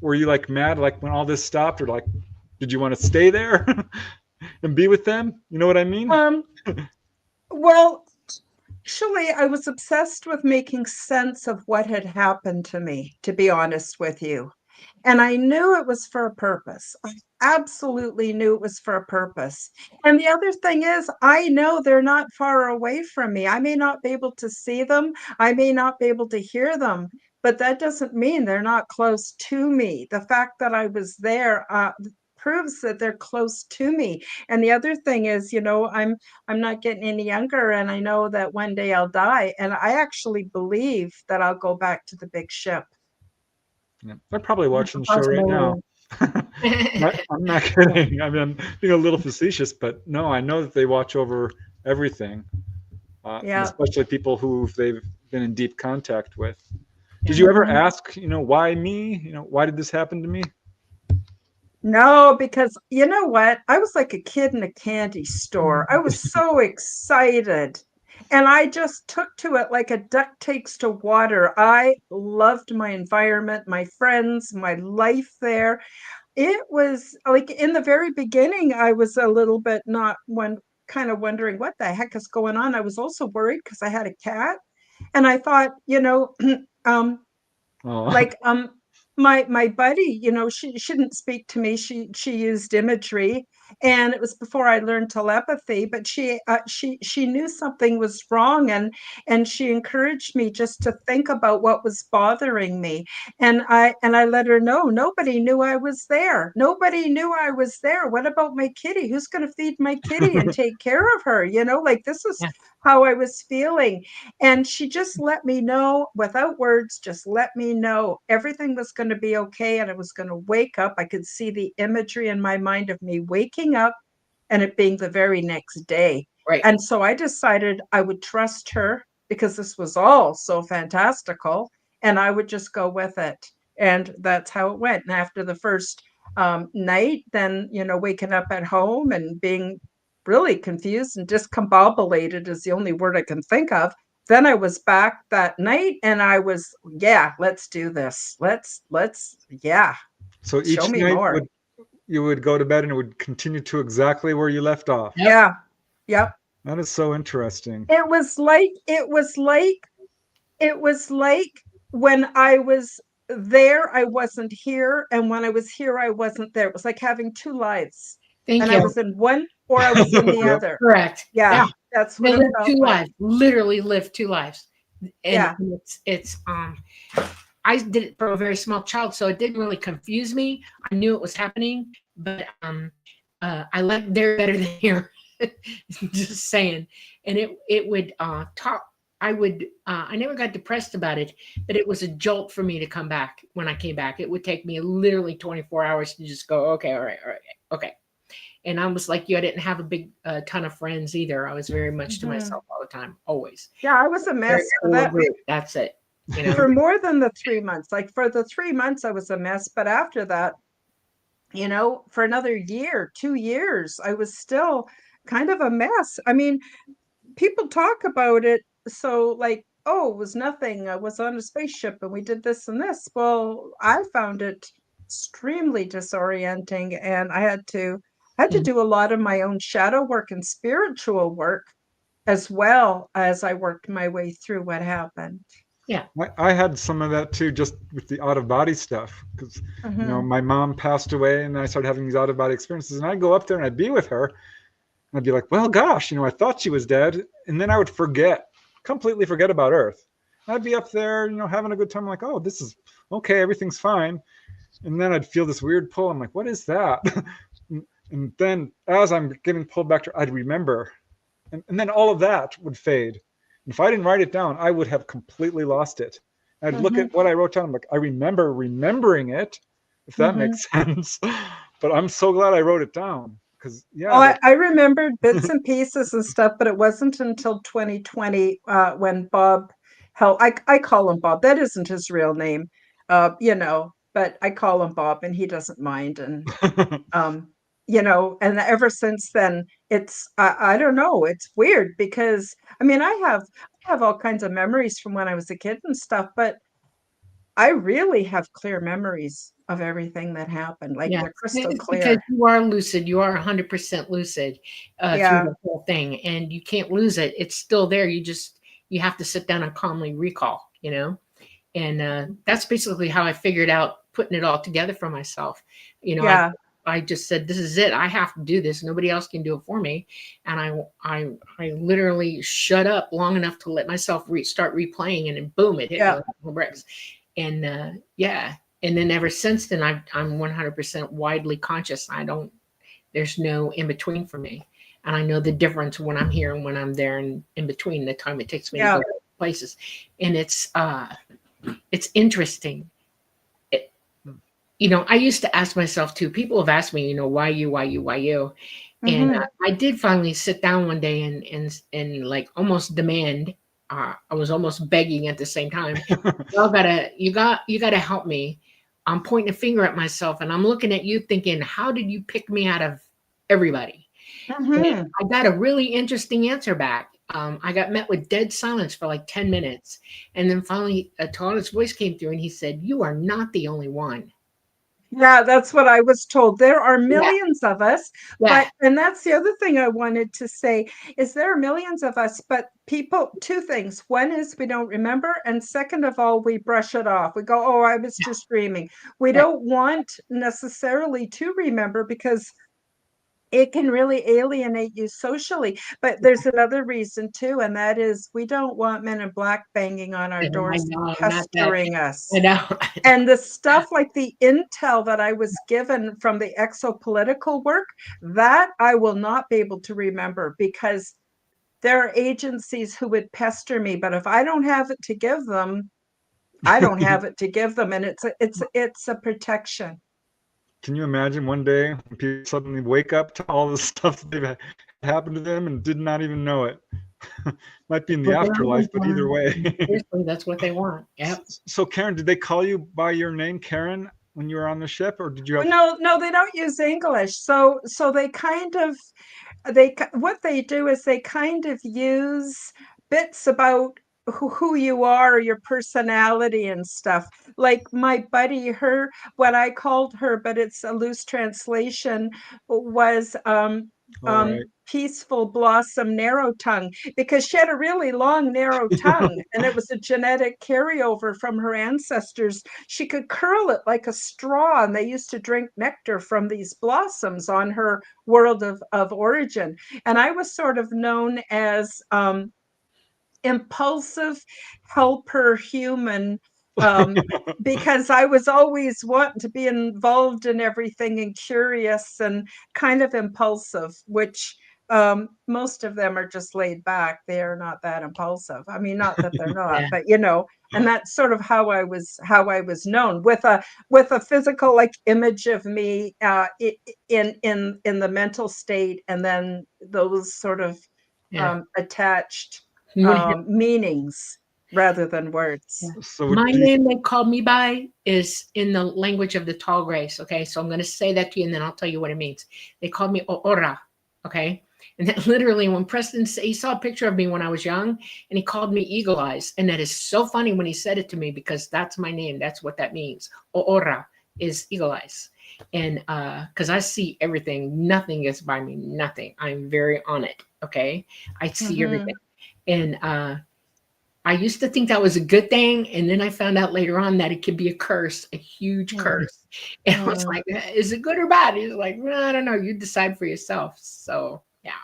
were you like mad, like when all this stopped, or like, did you want to stay there and be with them? You know what I mean? Well, actually, I was obsessed with making sense of what had happened to me, to be honest with you. And I knew it was for a purpose. I absolutely knew it was for a purpose. And the other thing is, I know they're not far away from me. I may not be able to see them. I may not be able to hear them, but that doesn't mean they're not close to me. The fact that I was there proves that they're close to me. And the other thing is, I'm not getting any younger, and I know that one day I'll die. And I actually believe that I'll go back to the big ship. Yeah, they're probably watching the show right now. I'm not kidding. I mean, I'm being a little facetious, but no, I know that they watch over everything, especially people who they've been in deep contact with. Did you ever ask, why me? Why did this happen to me? No, because you know what? I was like a kid in a candy store. I was so excited. And I just took to it like a duck takes to water. I loved my environment, my friends, my life there. It was like, in the very beginning, I was a little bit kind of wondering what the heck is going on. I was also worried because I had a cat. And I thought, my buddy, she didn't speak to me. She used imagery, and it was before I learned telepathy. But she knew something was wrong, and she encouraged me just to think about what was bothering me. And I let her know nobody knew I was there. Nobody knew I was there. What about my kitty? Who's going to feed my kitty and take care of her? Like, this is how I was feeling. And she just let me know without words, just let me know everything was going to be okay. And I was going to wake up. I could see the imagery in my mind of me waking up and it being the very next day. Right. And so I decided I would trust her because this was all so fantastical and I would just go with it. And that's how it went. And after the first night, then, waking up at home and being really confused and discombobulated is the only word I can think of. Then I was back that night and I was, yeah, let's do this. Let's, yeah. So Show each me night more. you would go to bed and it would continue to exactly where you left off. Yep. Yeah. Yep. That is so interesting. It was like when I was there, I wasn't here. And when I was here, I wasn't there. It was like having two lives. Thank And you. I was in one or I was in the Yep. other. Correct. Yeah. That's They what it live felt two like. lives. Literally live two lives. And Yeah. it's I did it from a very small child, so it didn't really confuse me. I knew it was happening, but I like there better than here. Just saying. And it would talk. I never got depressed about it, but it was a jolt for me to come back. When I came back, it would take me literally 24 hours to just go, okay, all right, okay. And I was like you, I didn't have a big ton of friends either. I was very much to myself all the time, always. Yeah, I was a mess for that. That's it. For more than the 3 months. Like for the 3 months, I was a mess. But after that, for another year, 2 years, I was still kind of a mess. I mean, people talk about it. So like, oh, it was nothing. I was on a spaceship and we did this and this. Well, I found it extremely disorienting and I had to do a lot of my own shadow work and spiritual work as well as I worked my way through what happened. Yeah. I had some of that too, just with the out of body stuff, because my mom passed away, and I started having these out of body experiences. And I'd go up there and I'd be with her, and I'd be like, "Well, gosh, I thought she was dead," and then I would completely forget about Earth. I'd be up there, having a good time. I'm like, "Oh, this is okay, everything's fine," and then I'd feel this weird pull. I'm like, "What is that?" And then as I'm getting pulled back to, I'd remember, and then all of that would fade. If I didn't write it down, I would have completely lost it. I'd look at what I wrote down. I'm like, I remember remembering it, if that makes sense. But I'm so glad I wrote it down because, I remembered bits and pieces and stuff, but it wasn't until 2020 when Bob helped. I call him Bob. That isn't his real name, but I call him Bob, and he doesn't mind. And and ever since then, it's I don't know. It's weird because I have all kinds of memories from when I was a kid and stuff, but I really have clear memories of everything that happened. Like they're crystal clear. Because you are lucid. You are 100% lucid through the whole thing, and you can't lose it. It's still there. You have to sit down and calmly recall. And that's basically how I figured out putting it all together for myself. I just said, this is it. I have to do this. Nobody else can do it for me. And I literally shut up long enough to let myself start replaying, and then boom, it hit me like the bricks. And and then ever since then, I'm 100% widely conscious. There's no in between for me. And I know the difference when I'm here and when I'm there, and in between the time it takes me to go places. And it's interesting. I used to ask myself too, people have asked me, why you? And I did finally sit down one day and like almost demand, I was almost begging at the same time. You gotta help me. I'm pointing a finger at myself and I'm looking at you thinking, how did you pick me out of everybody? And I got a really interesting answer back. I got met with dead silence for like 10 minutes. And then finally a tallest voice came through and he said, you are not the only one. Yeah, that's what I was told. There are millions of us, and that's the other thing I wanted to say is there are millions of us, but people, two things. One is we don't remember, and second of all, we brush it off. We go, oh, I was just dreaming. We don't want necessarily to remember because it can really alienate you socially. But there's another reason too, and that is we don't want men in black banging on our doors, pestering us. I know. And the stuff like the intel that I was given from the exopolitical work, that I will not be able to remember because there are agencies who would pester me, but if I don't have it to give them, I don't have it to give them, and it's a protection. Can you imagine one day when people suddenly wake up to all the stuff that they've had happened to them and did not even know it? Might be in the What they afterlife, always but either want. way. Seriously, that's what they want. Yep. So Karen, did they call you by your name, Karen, when you were on the ship, or did you have? No, they don't use English. So they kind of what they do is they kind of use bits about who you are, your personality and stuff. Like my buddy, what I called her, but it's a loose translation, was All right. peaceful blossom narrow tongue, because she had a really long narrow tongue and it was a genetic carryover from her ancestors. She could curl it like a straw, and they used to drink nectar from these blossoms on her world of origin. And I was sort of known as impulsive helper human, because I was always wanting to be involved in everything and curious and kind of impulsive, which most of them are just laid back. They are not that impulsive. I mean, not that they're not, Yeah. but and that's sort of how I was known, with a physical like image of me in the mental state, and then those sort of Yeah. attached Yeah. meanings rather than words. So My do you, name they called me by is in the language of the tall grace. Okay, so I'm going to say that to you, and then I'll tell you what it means. They called me Ora. Okay, and that literally, when Preston he saw a picture of me when I was young, and he called me Eagle Eyes, and that is so funny when he said it to me, because that's my name. That's what that means. Ora is Eagle Eyes, and because I see everything, nothing gets by me. Nothing. I'm very on it. Okay, I see everything, and I used to think that was a good thing, and then I found out later on that it could be a curse, a huge curse. And I was like, "Is it good or bad?" He's like, "Well, I don't know. You decide for yourself." So, yeah.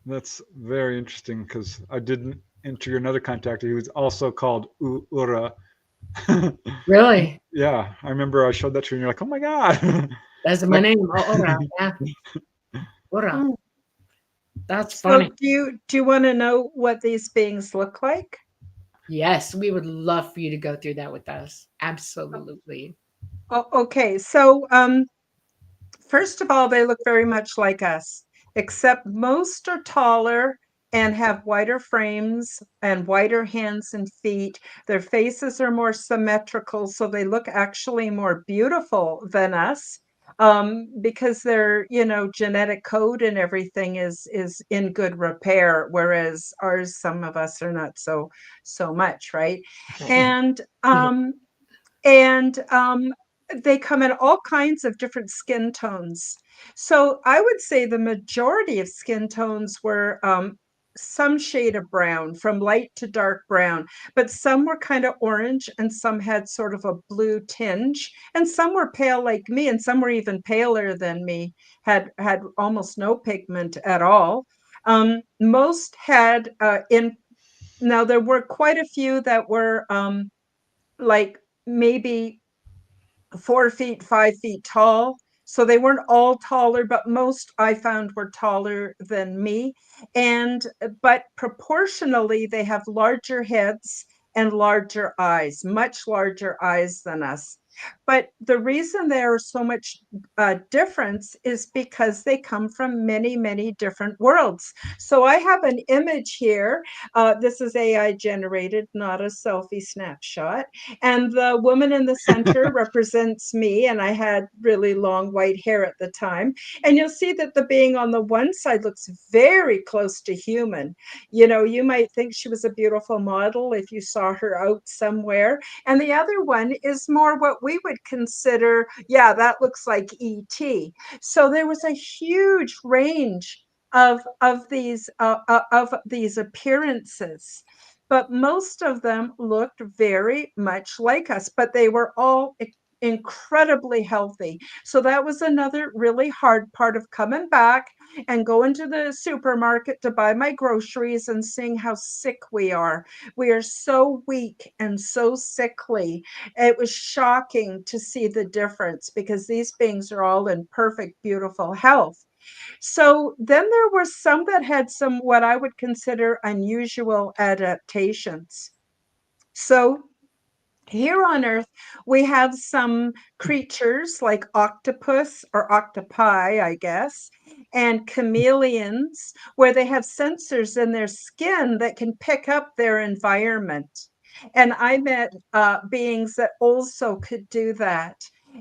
that's very interesting because I didn't enter another contact. He was also called Ura. Really? Yeah, I remember I showed that to you, and you're like, "Oh my god!" That's my Like, name. Ora. Yeah. Ora. Mm. That's So funny. do you want to know what these beings look like? Yes, we would love for you to go through that with us. Absolutely. Okay, so first of all, they look very much like us, except most are taller and have wider frames and wider hands and feet. Their faces are more symmetrical, so they look actually more beautiful than us, because their, genetic code and everything is in good repair, whereas ours, some of us are not so much, right? And and they come in all kinds of different skin tones. So I would say the majority of skin tones were some shade of brown, from light to dark brown, but some were kind of orange, and some had sort of a blue tinge, and some were pale like me, and some were even paler than me, had almost no pigment at all. Most had in Now there were quite a few that were like maybe 4 feet, 5 feet tall. So they weren't all taller, but most I found were taller than me. But proportionally, they have larger heads and larger eyes, much larger eyes than us. But the reason there are so much difference is because they come from many, many different worlds. So I have an image here. This is AI generated, not a selfie snapshot. And the woman in the center represents me, and I had really long white hair at the time. And you'll see that the being on the one side looks very close to human. You might think she was a beautiful model if you saw her out somewhere. And the other one is more what we would consider, yeah, that looks like ET. So there was a huge range of these appearances, but most of them looked very much like us, but they were all incredibly healthy. So that was another really hard part of coming back and going to the supermarket to buy my groceries and seeing how sick we are. We are so weak and so sickly. It was shocking to see the difference, because these beings are all in perfect, beautiful health. So then there were some that had some what I would consider unusual adaptations. So here on Earth, we have some creatures like octopus or octopi, I guess, and chameleons, where they have sensors in their skin that can pick up their environment. And I met beings that also could do that.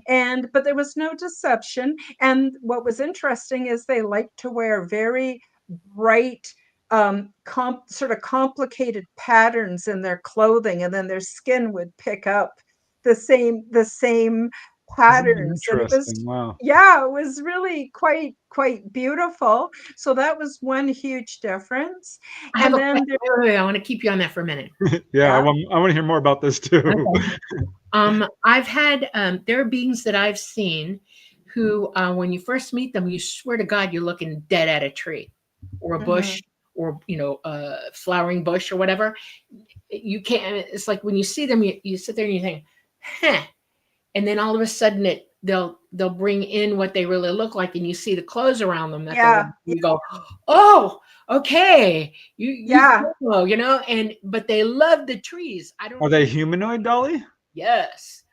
But there was no deception. And what was interesting is they like to wear very bright sort of complicated patterns in their clothing, and then their skin would pick up the same patterns, and it was, Interesting. Wow. yeah, it was really quite beautiful. So that was one huge difference. I have And a then question. I want to keep you on that for a minute. Yeah, Yeah. I want to hear more about this too. Okay. I've had there are beings that I've seen who, when you first meet them, you swear to God you're looking dead at a tree or a bush or a flowering bush or whatever. You can't. It's like when you see them, you sit there and you think, "Huh," and then all of a sudden they'll bring in what they really look like, and you see the clothes around them that they're wearing. You go, "Oh, okay, Yeah. but they love the trees. I don't Are know. they humanoid, Dolly? Yes,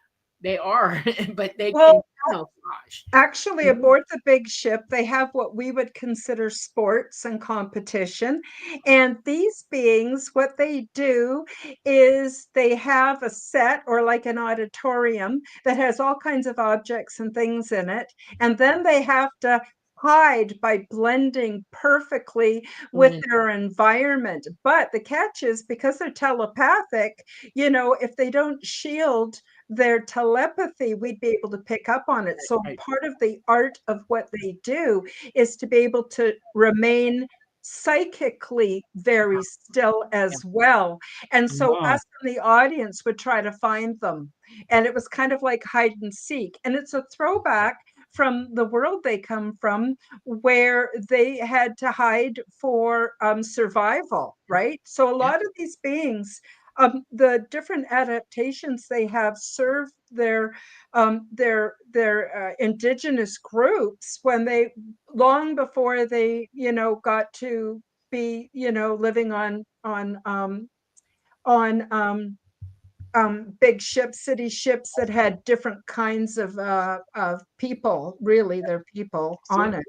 they are, but they Well, can camouflage. actually, aboard the big ship, they have what we would consider sports and competition. And these beings, what they do is they have a set or like an auditorium that has all kinds of objects and things in it. And then they have to hide by blending perfectly with their environment. But the catch is because they're telepathic, if they don't shield their telepathy, we'd be able to pick up on it. So part of the art of what they do is to be able to remain psychically very still as well. And so Wow. us in the audience would try to find them. And it was kind of like hide and seek. And it's a throwback from the world they come from, where they had to hide for survival, right? So a lot of these beings, the different adaptations they have serve their indigenous groups when they, long before they got to be living on big ships, city ships that had different kinds of people. Really, they're people on it.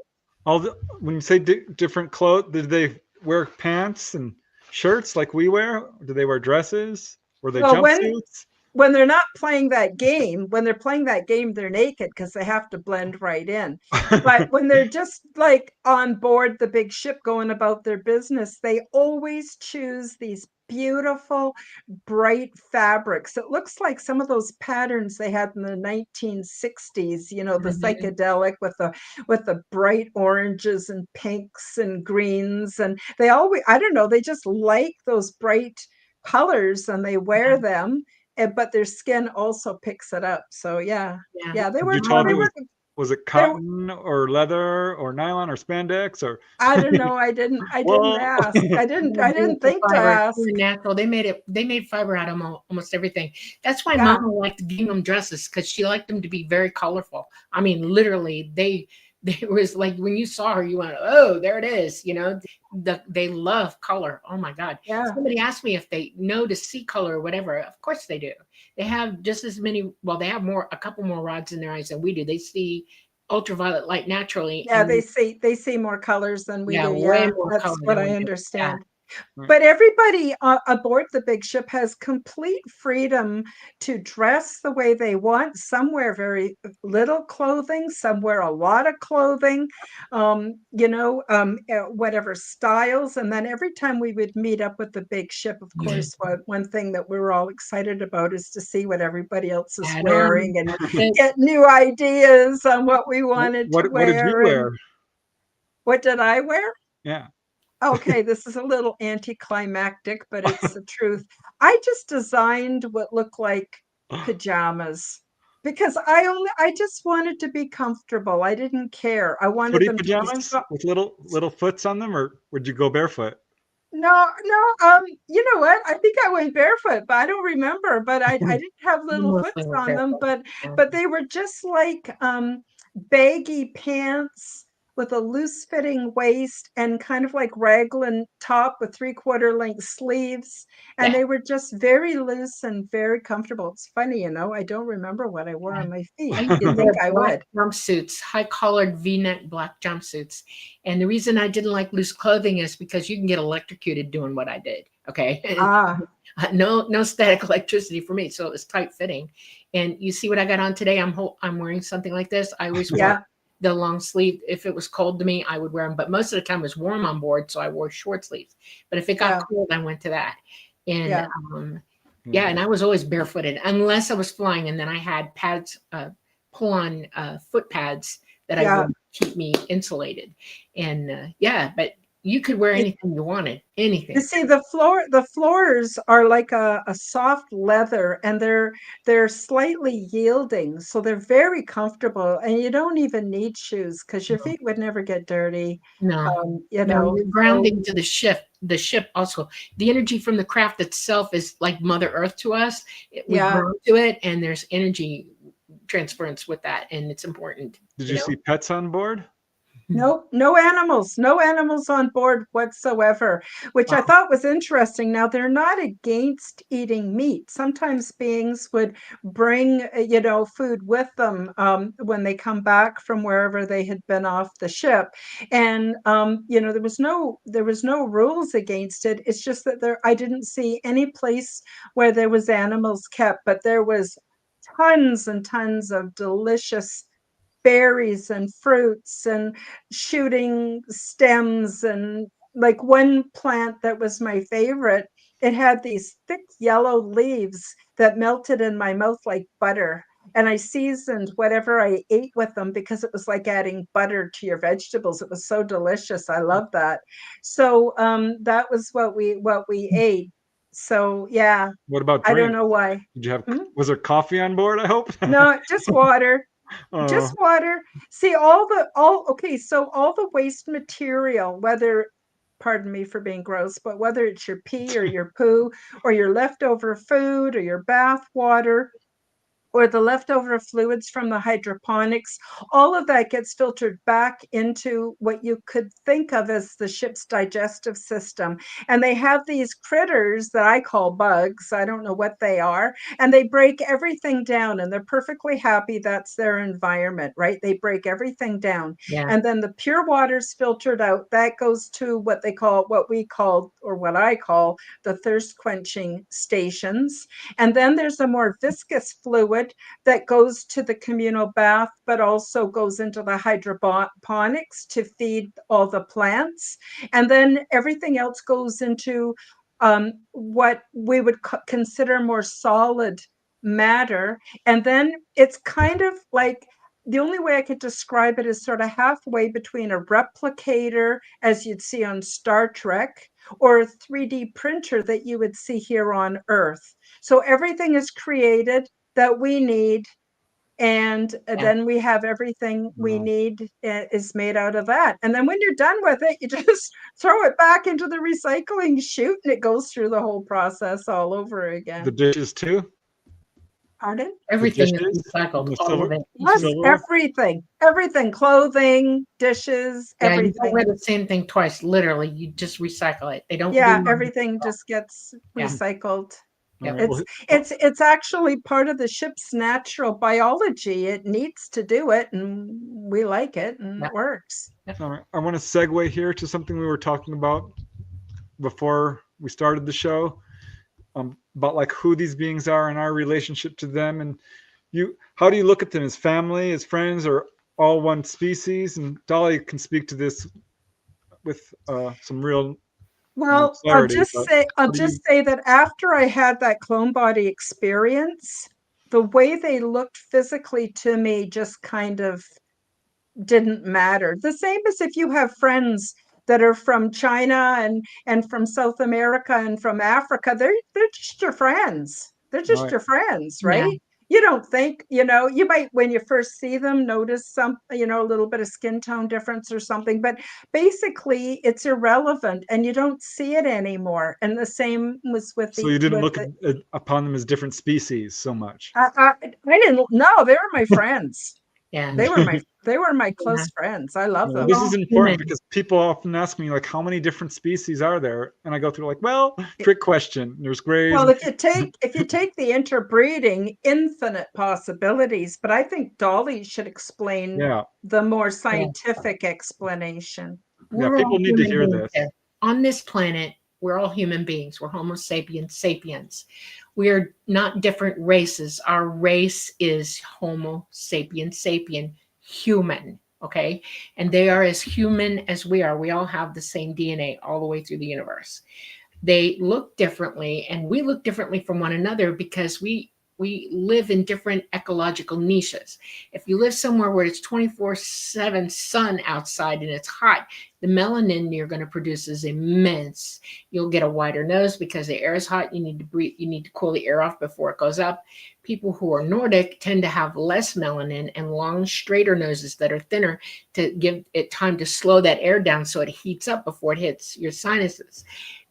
When you say different clothes, did they wear pants and shirts like we wear? Do they wear dresses? Were they Well, jumpsuits? when they're not playing that game, when they're playing that game, they're naked because they have to blend right in. But when they're just like on board the big ship going about their business, they always choose these beautiful, bright fabrics. It looks like some of those patterns they had in the 1960s, the psychedelic with the bright oranges and pinks and greens. And they always, I don't know, they just like those bright colors and they wear them, but their skin also picks it up. So yeah, they Did were you tell them was it they were, cotton or leather or nylon or spandex or? I don't know. I didn't Whoa. ask. I didn't think to Fiber. ask. It's natural. They made fiber out of almost everything. That's why Yeah. Mama liked gingham dresses, because she liked them to be very colorful. I mean, literally, they was like when you saw her, you went, "Oh, there it is." They love color. Oh my God. Yeah. Somebody asked me if they know to see color or whatever. Of course they do. They have just as many. Well, they have a couple more rods in their eyes than we do. They see ultraviolet light naturally. Yeah, And they see more colors than we do. way Yeah, more that's color what than we I do. understand. Right. But everybody aboard the big ship has complete freedom to dress the way they want. Some wear very little clothing, some wear a lot of clothing, whatever styles. And then every time we would meet up with the big ship, of course, one thing that we were all excited about is to see what everybody else is wearing and get new ideas on what we wanted to wear. What did you wear? What did I wear? Yeah. Okay, this is a little anticlimactic, but it's the truth. I just designed what looked like pajamas because I just wanted to be comfortable. I didn't care. I wanted Footy them to be pajamas with little foots on them, or would you go barefoot? No, you know what? I think I went barefoot, but I don't remember. But I didn't have little foots on them, but they were just like baggy pants, with a loose fitting waist and kind of like raglan top with 3/4 length sleeves. And Yeah. they were just very loose and very comfortable. It's funny, you know, I don't remember what I wore on my feet. I used to You'd think wear I black would. jumpsuits, high collared V-neck black jumpsuits. And the reason I didn't like loose clothing is because you can get electrocuted doing what I did. Okay. Ah, No static electricity for me. So it was tight fitting. And you see what I got on today? I'm wearing something like this. I always wore yeah, the long sleeve. If it was cold to me, I would wear them. But most of the time it was warm on board, so I wore short sleeves. But if it got yeah, cold, I went to that. And yeah. yeah, and I was always barefooted unless I was flying, and then I had pads, pull-on foot pads that I Yeah. would keep me insulated. And yeah, but you could wear You, anything you wanted, you anything. see, the floors are like a soft leather, and they're slightly yielding, so they're very comfortable, and you don't even need shoes because your feet would never get dirty. No, You no, know, you're so grounding to the ship. The ship also, the energy from the craft itself is like Mother Earth to us. We yeah. ground to it, and there's energy transference with that, and it's important. Did You you know. see pets on board? Nope, no animals on board whatsoever, which I Oh, thought was interesting. Now, they're not against eating meat. Sometimes beings would bring, you know, food with them when they come back from wherever they had been off the ship, and you know, there was no rules against it. It's just that I didn't see any place where there was animals kept, but there was tons and tons of delicious berries and fruits and shooting stems, and like one plant that was my favorite, it had these thick yellow leaves that melted in my mouth like butter, and I seasoned whatever I ate with them because it was like adding butter to your vegetables. It was so delicious. I love that. So that was what we ate. So yeah, What about I don't drink? know why. Did you have? Hmm? Was there coffee on board? I hope. No, just water. Oh, Just water. See, all okay, so all the waste material, whether, pardon me for being gross, but whether it's your pee or your poo or your leftover food or your bath water or the leftover fluids from the hydroponics, all of that gets filtered back into what you could think of as the ship's digestive system. And they have these critters that I call bugs. I don't know what they are. And they break everything down, and they're perfectly happy. That's their environment, right? They break everything down. yeah, And then the pure water's filtered out. That goes to what we call, or what I call, the thirst quenching stations. And then there's a more viscous fluid that goes to the communal bath, but also goes into the hydroponics to feed all the plants. And then everything else goes into what we would consider more solid matter. And then it's kind of like, the only way I could describe it is sort of halfway between a replicator, as you'd see on Star Trek, or a 3D printer that you would see here on Earth. So everything is created that we need, and yeah. then we have everything we wow. need is made out of that. And then when you're done with it, you just throw it back into the recycling chute, and it goes through the whole process all over The again. dishes too. Pardon? The Everything is dishes and recycled, the all silver, of it. Yes, silverware. everything, clothing, dishes, Yeah, you don't wear everything. the same thing twice. Literally, you just recycle it. They don't Yeah, do. everything just gets Yeah, recycled. All yeah, right. It's Well, it's actually part of the ship's natural biology. It needs to do it, and we like it, and yeah, it works. yeah. all right. I want to segue here to something we were talking about before we started the show, about like who these beings are and our relationship to them. And how do you look at them, as family, as friends, or all one species? And Dolly can speak to this with some real Well, clarity. But I'll how do you? just say that after I had that clone body experience, the way they looked physically to me just kind of didn't matter. The same as if you have friends that are from China and from South America and from Africa, they're just your friends. They're All just right. your friends, Yeah. right? You don't think, you know, you might, when you first see them, notice some, you know, a little bit of skin tone difference or something, but basically it's irrelevant, and you don't see it anymore. And the same was with So you didn't with look upon them as different species so much. I didn't know, they were my friends. Yeah. They were my close friends. I love them. This all is important human. because people often ask me, like, how many different species are there? And I go through like, well, trick question. There's grays. Well, if you take the interbreeding, infinite possibilities, but I think Dolly should explain Yeah. the more Yeah. scientific explanation. Yeah. We're all People need to human hear beings this. here. On this planet, we're all human beings. We're Homo sapiens sapiens. We are not different races. Our race is Homo sapiens sapien, human. Okay. And they are as human as we are. We all have the same DNA all the way through the universe. They look differently, and we look differently from one another because we live in different ecological niches. If you live somewhere where it's 24/7 sun outside and it's hot, the melanin you're going to produce is immense. You'll get a wider nose because the air is hot. You need to breathe, you need to cool the air off before it goes up. People who are Nordic tend to have less melanin and long, straighter noses that are thinner to give it time to slow that air down so it heats up before it hits your sinuses.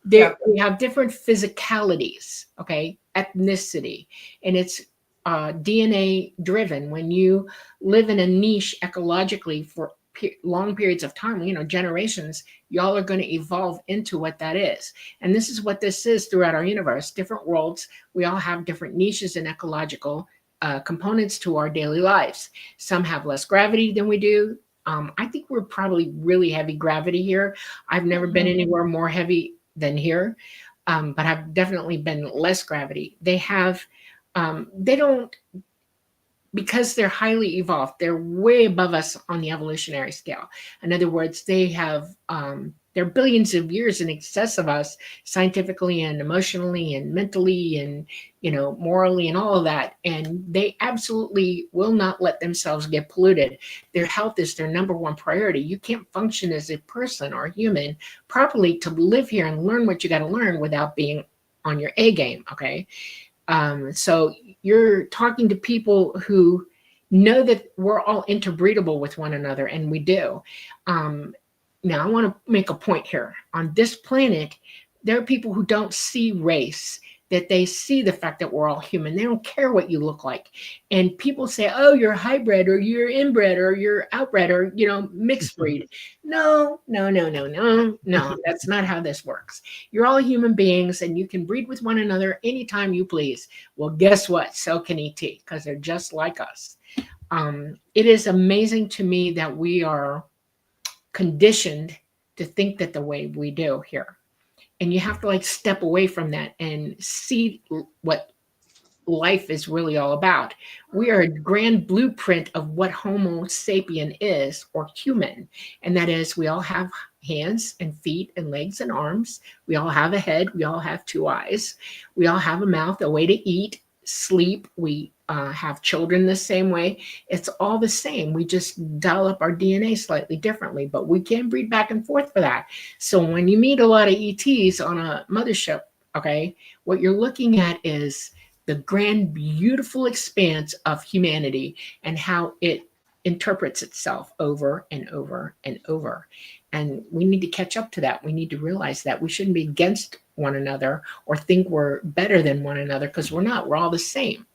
Yeah. We have different physicalities, okay, ethnicity, and it's DNA driven. When you live in a niche ecologically for long periods of time, generations, y'all are going to evolve into what that is. And this is what this is throughout our universe. Different worlds, we all have different niches and ecological components to our daily lives. Some have less gravity than we do. I think we're probably really heavy gravity here. I've never been anywhere more heavy than here, but I've definitely been less gravity. They have, they don't, because they're highly evolved, they're way above us on the evolutionary scale. In other words, they have, they're billions of years in excess of us scientifically and emotionally and mentally and, morally and all of that. And they absolutely will not let themselves get polluted. Their health is their number one priority. You can't function as a person or human properly to live here and learn what you got to learn without being on your A game. Okay. So you're talking to people who know that we're all interbreedable with one another, and we do. Now, I want to make a point here. On this planet, there are people who don't see race, that they see the fact that we're all human. They don't care what you look like. And people say, oh, you're hybrid or you're inbred or you're outbred or, mixed breed. No, that's not how this works. You're all human beings and you can breed with one another anytime you please. Well, guess what? So can ET, because they're just like us. It is amazing to me that we are conditioned to think that the way we do here. And you have to step away from that and see what life is really all about. We are a grand blueprint of what Homo sapien is, or human. And that is, we all have hands and feet and legs and arms. We all have a head. We all have two eyes. We all have a mouth, a way to eat, sleep. We have children the same way. It's all the same. We just dial up our DNA slightly differently, but we can breed back and forth for that. So when you meet a lot of ETs on a mothership, okay, what you're looking at is the grand, beautiful expanse of humanity and how it interprets itself over and over and over. And we need to catch up to that. We need to realize that we shouldn't be against one another or think we're better than one another, because we're not. We're all the same.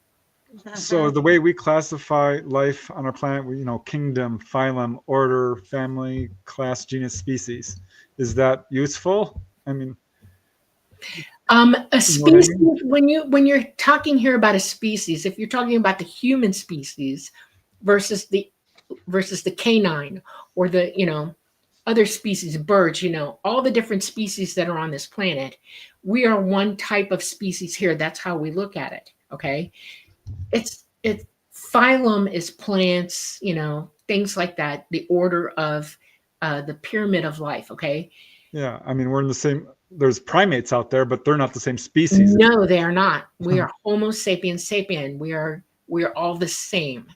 So the way we classify life on our planet, kingdom, phylum, order, family, class, genus, species, is that useful? I mean, a species, when you're talking here about a species, if you're talking about the human species versus the canine or the other species, birds, all the different species that are on this planet, we are one type of species here. That's how we look at it. Okay. It's phylum is plants, things like that, the order of the pyramid of life. Okay. Yeah, I mean, we're in the same, there's primates out there, but they're not the same species. No, they are not. We are Homo sapiens sapien. We are all the same.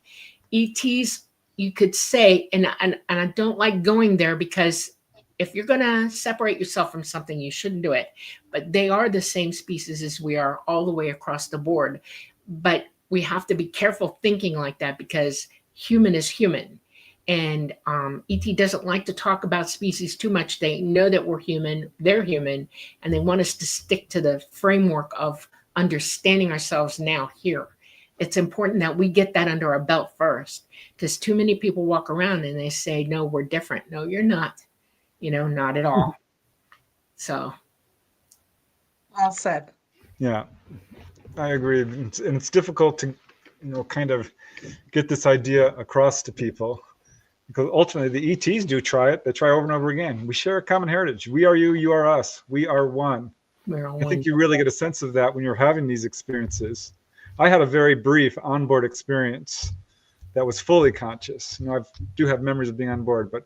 ETs, you could say, and I don't like going there, because if you're going to separate yourself from something, you shouldn't do it. But they are the same species as we are all the way across the board. But we have to be careful thinking like that, because human is human. And ET doesn't like to talk about species too much. They know that we're human, they're human, and they want us to stick to the framework of understanding ourselves now here. it's important that we get that under our belt first, because too many people walk around and they say, no, we're different. No, you're not, not at all. So Well said. Yeah, I agree. And it's difficult to, kind of get this idea across to people, because ultimately the ETs do try it. They try over and over again. We share a common heritage. We are you, you are us. We are one. we're all I think one. you really get a sense of that when you're having these experiences. I had a very brief onboard experience that was fully conscious. I do have memories of being on board, but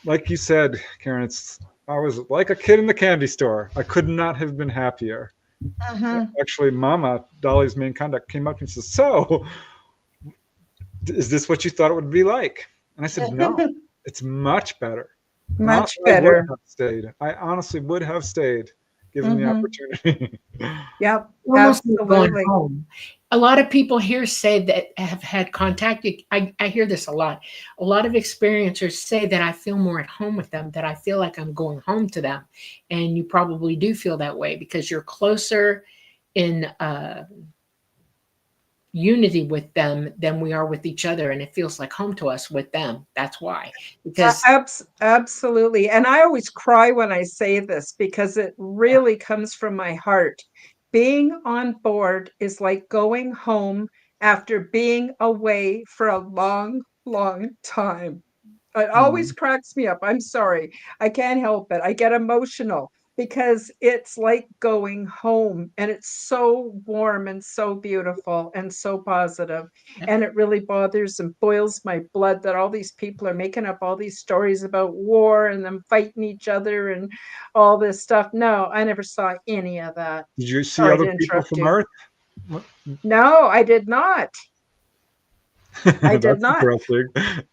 like you said, Karen, I was like a kid in the candy store. I could not have been happier. Actually, Mama, Dolly's main contact, came up to me and says, "So, is this what you thought it would be like?" And I said, "No, it's much better." And Much I would better. have stayed. I honestly would have stayed, given the opportunity. Yep, Almost like going absolutely. home. A lot of people here say that have had contact. I hear this a lot. A lot of experiencers say that I feel more at home with them, that I feel like I'm going home to them. And you probably do feel that way because you're closer in unity with them than we are with each other. And it feels like home to us with them. That's why. Because Absolutely. And I always cry when I say this because it really comes from my heart. Being on board is like going home after being away for a long, long time. It always cracks me up. I'm sorry. I can't help it. I get emotional because it's like going home and it's so warm and so beautiful and so positive. And it really bothers and boils my blood that all these people are making up all these stories about war and them fighting each other and all this stuff. No, I never saw any of that. Did you see Sorry other to people interrupt from you. Earth? No, I did not. I did That's not. interesting.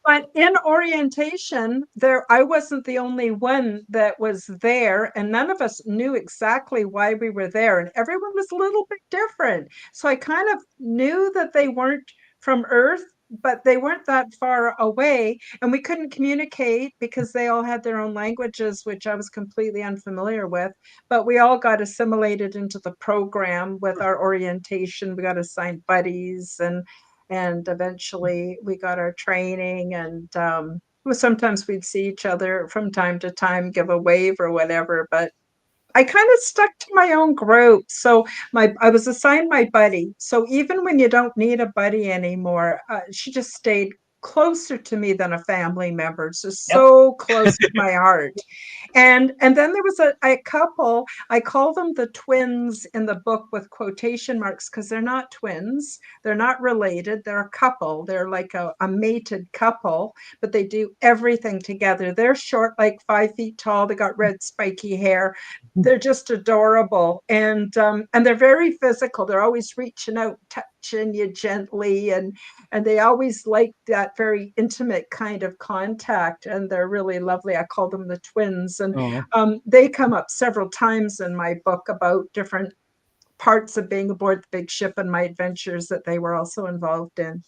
But in orientation, I wasn't the only one that was there, and none of us knew exactly why we were there, and everyone was a little bit different. So I kind of knew that they weren't from Earth, but they weren't that far away, and we couldn't communicate because they all had their own languages, which I was completely unfamiliar with. But we all got assimilated into the program with our orientation. We got assigned buddies and eventually we got our training and sometimes we'd see each other from time to time, give a wave or whatever, but I kind of stuck to my own group. So I was assigned my buddy. So even when you don't need a buddy anymore, she just stayed closer to me than a family member. So close to my heart. And then there was a couple, I call them the twins in the book with quotation marks because they're not twins. They're not related. They're a couple. They're like a mated couple, but they do everything together. They're short, like 5 feet tall. They got red spiky hair. They're just adorable. And they're very physical. They're always reaching out, touching you gently, and they always like that very intimate kind of contact, and they're really lovely. I call them the twins, and Oh, they come up several times in my book about different parts of being aboard the big ship and my adventures that they were also involved in.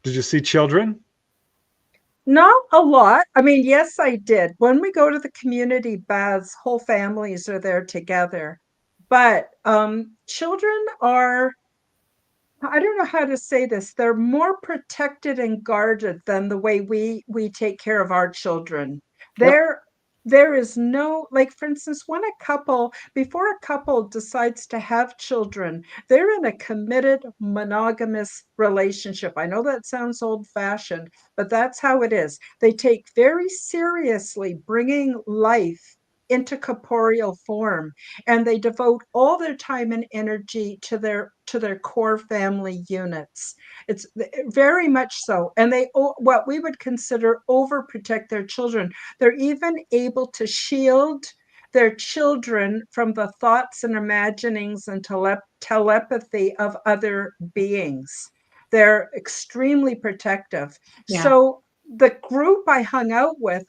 did you see children? Not a lot. I mean, yes, I did. When we go to the community baths, whole families are there together. But children are, I don't know how to say this. They're more protected and guarded than the way we take care of our children. Yep. There is no, like, for instance, when a couple, before a couple decides to have children, they're in a committed monogamous relationship. I know that sounds old fashioned, but that's how it is. They take very seriously bringing life into corporeal form, and they devote all their time and energy to their core family units. It's very much so. And they, what we would consider, overprotect their children. They're even able to shield their children from the thoughts and imaginings and telepathy of other beings. They're extremely protective. Yeah. So the group I hung out with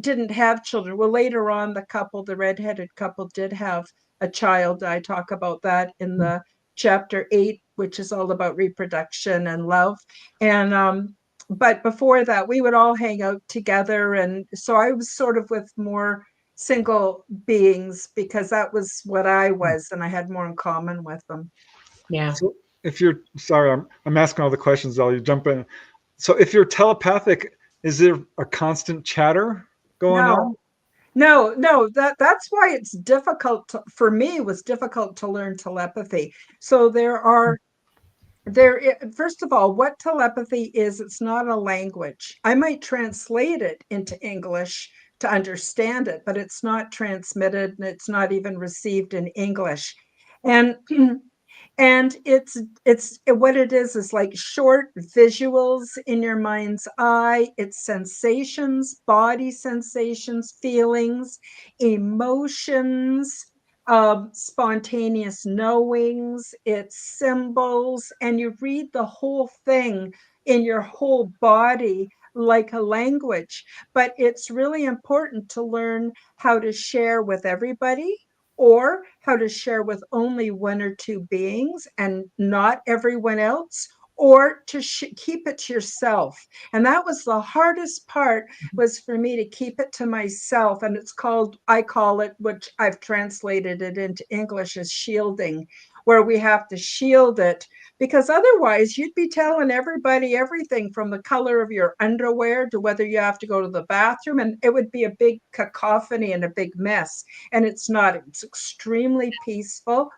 didn't have children. Well, later on, the redheaded couple did have a child. I talk about that in the chapter 8, which is all about reproduction and love. And but before that, we would all hang out together. And so I was sort of with more single beings because that was what I was, and I had more in common with them. Yeah. So if you're sorry, I'm asking all the questions, I'll you jump in. So if you're telepathic, is there a constant chatter going No, on? no, that's why it's difficult for me, it was difficult to learn telepathy. So first of all, what telepathy is, it's not a language. I might translate it into English to understand it, but it's not transmitted and it's not even received in English. And and it's what it is like short visuals in your mind's eye. It's sensations, body sensations, feelings, emotions, spontaneous knowings. It's symbols, and you read the whole thing in your whole body like a language. But it's really important to learn how to share with everybody, or how to share with only one or two beings and not everyone else, or to keep it to yourself. And that was the hardest part, was for me to keep it to myself. And I call it, which I've translated it into English, as shielding, where we have to shield it, because otherwise you'd be telling everybody everything from the color of your underwear to whether you have to go to the bathroom, and it would be a big cacophony and a big mess. And it's not. It's extremely peaceful.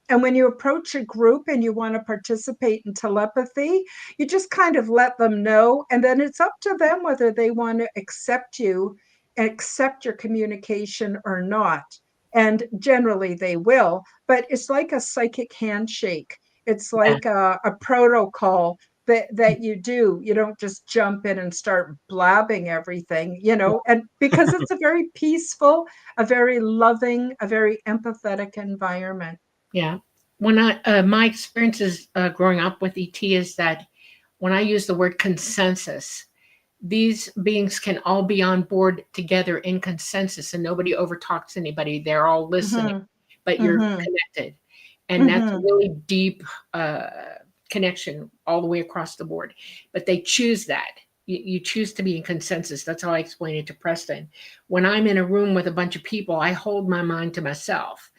And when you approach a group and you want to participate in telepathy, you just kind of let them know, and then it's up to them whether they want to accept you, accept your communication or not. And generally they will, but it's like a psychic handshake. It's Yeah. like a protocol that you do. You don't just jump in and start blabbing everything, and because it's a very peaceful, a very loving, a very empathetic environment. Yeah. My experiences growing up with ET is that when I use the word consensus, these beings can all be on board together in consensus and nobody overtalks anybody. They're all listening, Mm-hmm. but you're Mm-hmm. connected. And that's a Mm-hmm. really deep uh, connection all the way across the board. But they choose that. You choose to be in consensus. That's how I explain it to Preston. When I'm in a room with a bunch of people, I hold my mind to myself.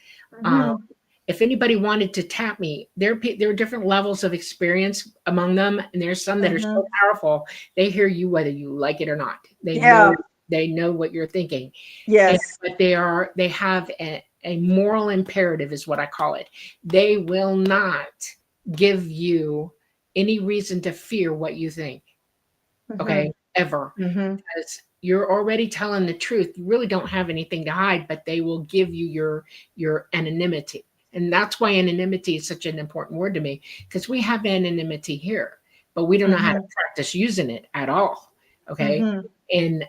Um, Mm-hmm. if anybody wanted to tap me, there are different levels of experience among them, and there's some that are Mm-hmm. so powerful they hear you whether you like it or not. Yeah. They know what you're thinking, and, Yes. but they have a moral imperative, is what I call it. They will not give you any reason to fear what you think. Mm-hmm. Okay, ever, Mm-hmm. because you're already telling the truth. You really don't have anything to hide, but they will give you your anonymity. And that's why anonymity is such an important word to me, because we have anonymity here, but we don't know how to Mm-hmm. practice using it at all. Okay. Mm-hmm. And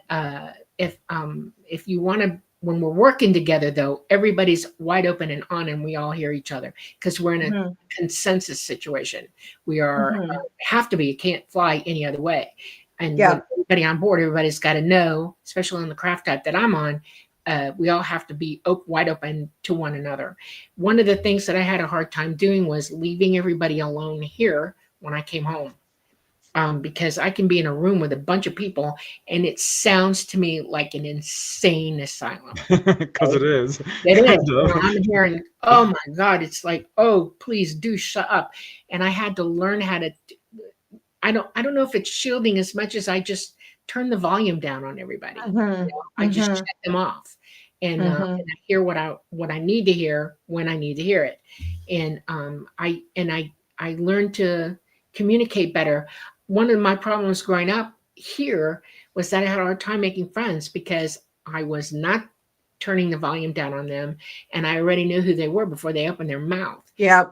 if you want to, when we're working together though, everybody's wide open and on, and we all hear each other because we're in a Mm-hmm. consensus situation. We are Mm-hmm. have to be. It can't fly any other way. And Yeah. when everybody on board, everybody's got to know, especially on the craft type that I'm on, we all have to be wide open to one another. One of the things that I had a hard time doing was leaving everybody alone here when I came home. Because I can be in a room with a bunch of people and it sounds to me like an insane asylum. Because Okay? it is. It is. Kind of. I'm hearing, oh my God, it's like, oh, please do shut up. And I had to learn how to, I don't know if it's shielding as much as I just turn the volume down on everybody. Mm-hmm. I just Mm-hmm. shut them off, Mm-hmm. and I hear what I need to hear when I need to hear it, and I learned to communicate better. One of my problems growing up here was that I had a hard time making friends because I was not turning the volume down on them, and I already knew who they were before they opened their mouth. Yeah.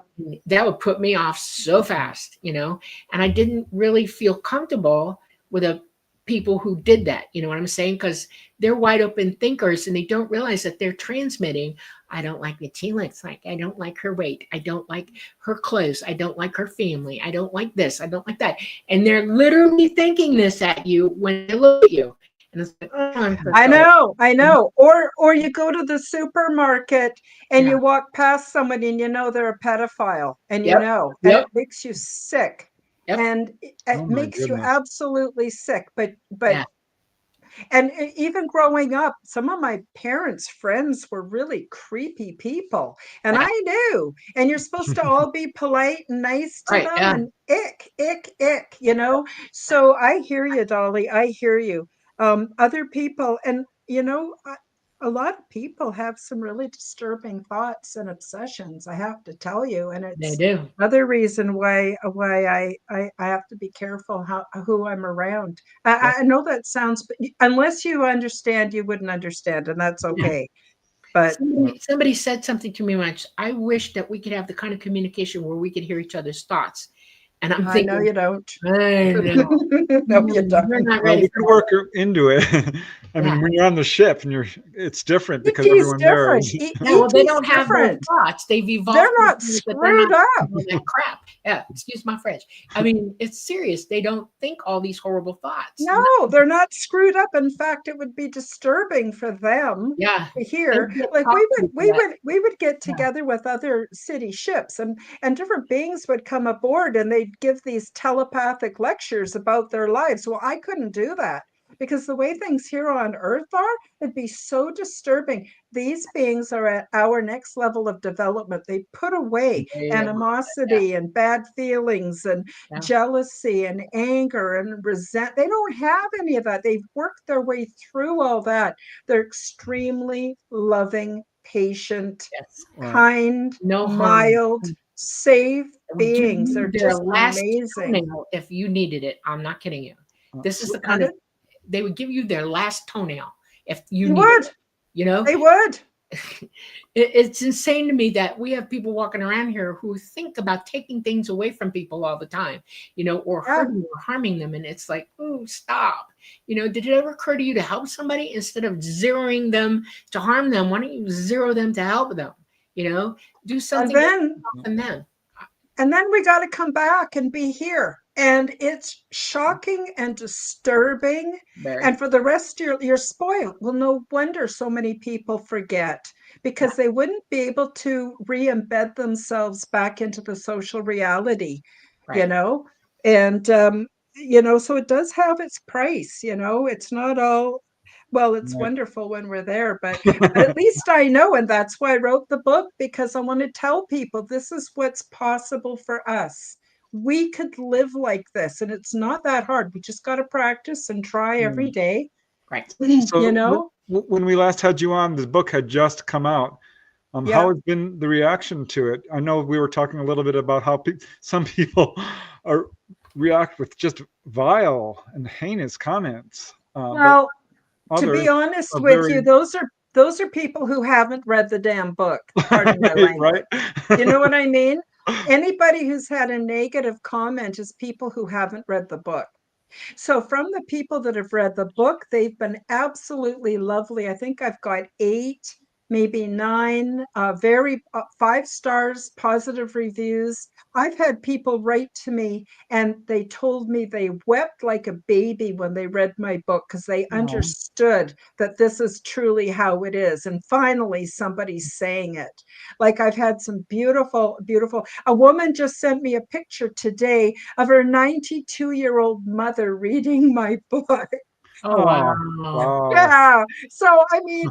That would put me off so fast. And I didn't really feel comfortable with a people who did that. You know what I'm saying? Because they're wide open thinkers and they don't realize that they're transmitting. I don't like what she looks like. I don't like her weight. I don't like her clothes. I don't like her family. I don't like this. I don't like that. And they're literally thinking this at you when they look at you. And it's like, oh, I'm so I sorry. know, I know. Or you go to the supermarket and Yeah. you walk past somebody and you know they're a pedophile, and Yep. and Yep. it makes you sick. Yep. And Oh it my makes you goodness. absolutely sick. But Yeah. And even growing up, some of my parents' friends were really creepy people. And Yeah. I knew, and you're supposed to all be polite and nice to Right. them Yeah. and ick, you know? So I hear you, Dolly. I hear you. Other people, and a lot of people have some really disturbing thoughts and obsessions, I have to tell you. And They it's do. another reason why I have to be careful who I'm around. I know that sounds, but unless you understand, you wouldn't understand, and that's Yeah. okay. But Somebody said something to me once. I wish that we could have the kind of communication where we could hear each other's thoughts. And I'm I know thinking, you don't. I know. No, you You're don't. not Well, ready we for can that. work into it. I Yeah. mean, when you're on the ship and it's different because ET's everyone there different. is. Yeah, well, they ET's don't have those different. thoughts. They've They're evolved to the not point that they're not screwed up. thinking all that crap. Yeah, excuse my French. I mean, it's serious. They don't think all these horrible thoughts. No, they're not screwed up. In fact, it would be disturbing for them Yeah, to they hear. get Like talked to that. we would get Yeah, together with other city ships, and different beings would come aboard, and they'd give these telepathic lectures about their lives. Well, I couldn't do that because the way things here on Earth are, it'd be so disturbing. These beings are at our next level of development. They put away they have, yeah, animosity and bad feelings and yeah, jealousy and anger and resent. They don't have any of that. They've worked their way through all that. They're extremely loving, patient, yes. Wow. kind, No harm. mild, safe They would give beings. you They're their just last amazing. toenail if you needed it. I'm not kidding you. This is the kind of, Pardon? they would give you their last toenail if you You needed would. it. You know, They would. it's insane to me that we have people walking around here who think about taking things away from people all the time, or Yeah. hurting or harming them. And it's like, oh, stop. Did it ever occur to you to help somebody instead of zeroing them to harm them? Why don't you zero them to help them? Do And something then from them. we got to come back and be here. And it's shocking and disturbing. Barry. And for the rest, you're spoiled. Well, no wonder so many people forget, because they wouldn't be able to re-embed themselves back into the social reality, you Right. know? And, so it does have its price, it's not all, well, it's Right. wonderful when we're there, but at least I know. And that's why I wrote the book, because I want to tell people this is what's possible for us. We could live like this, and it's not that hard. We just got to practice and try every day. Right. So when we last had you on, the book had just come out. Yeah. How has been the reaction to it? I know we were talking a little bit about how some people react with just vile and heinous comments. Well, but to be others honest are with you, very those are people who haven't read the damn book. Pardon my language. right. You know what I mean? Anybody who's had a negative comment is people who haven't read the book. So from the people that have read the book, they've been absolutely lovely. I think I've got 8, maybe 9, very 5 stars, positive reviews. I've had people write to me and they told me they wept like a baby when they read my book, because they understood that this is truly how it is. And finally, somebody's saying it. Like, I've had some beautiful, beautiful, a woman just sent me a picture today of her 92-year-old mother reading my book. Oh, wow. Wow. Yeah. So, I mean,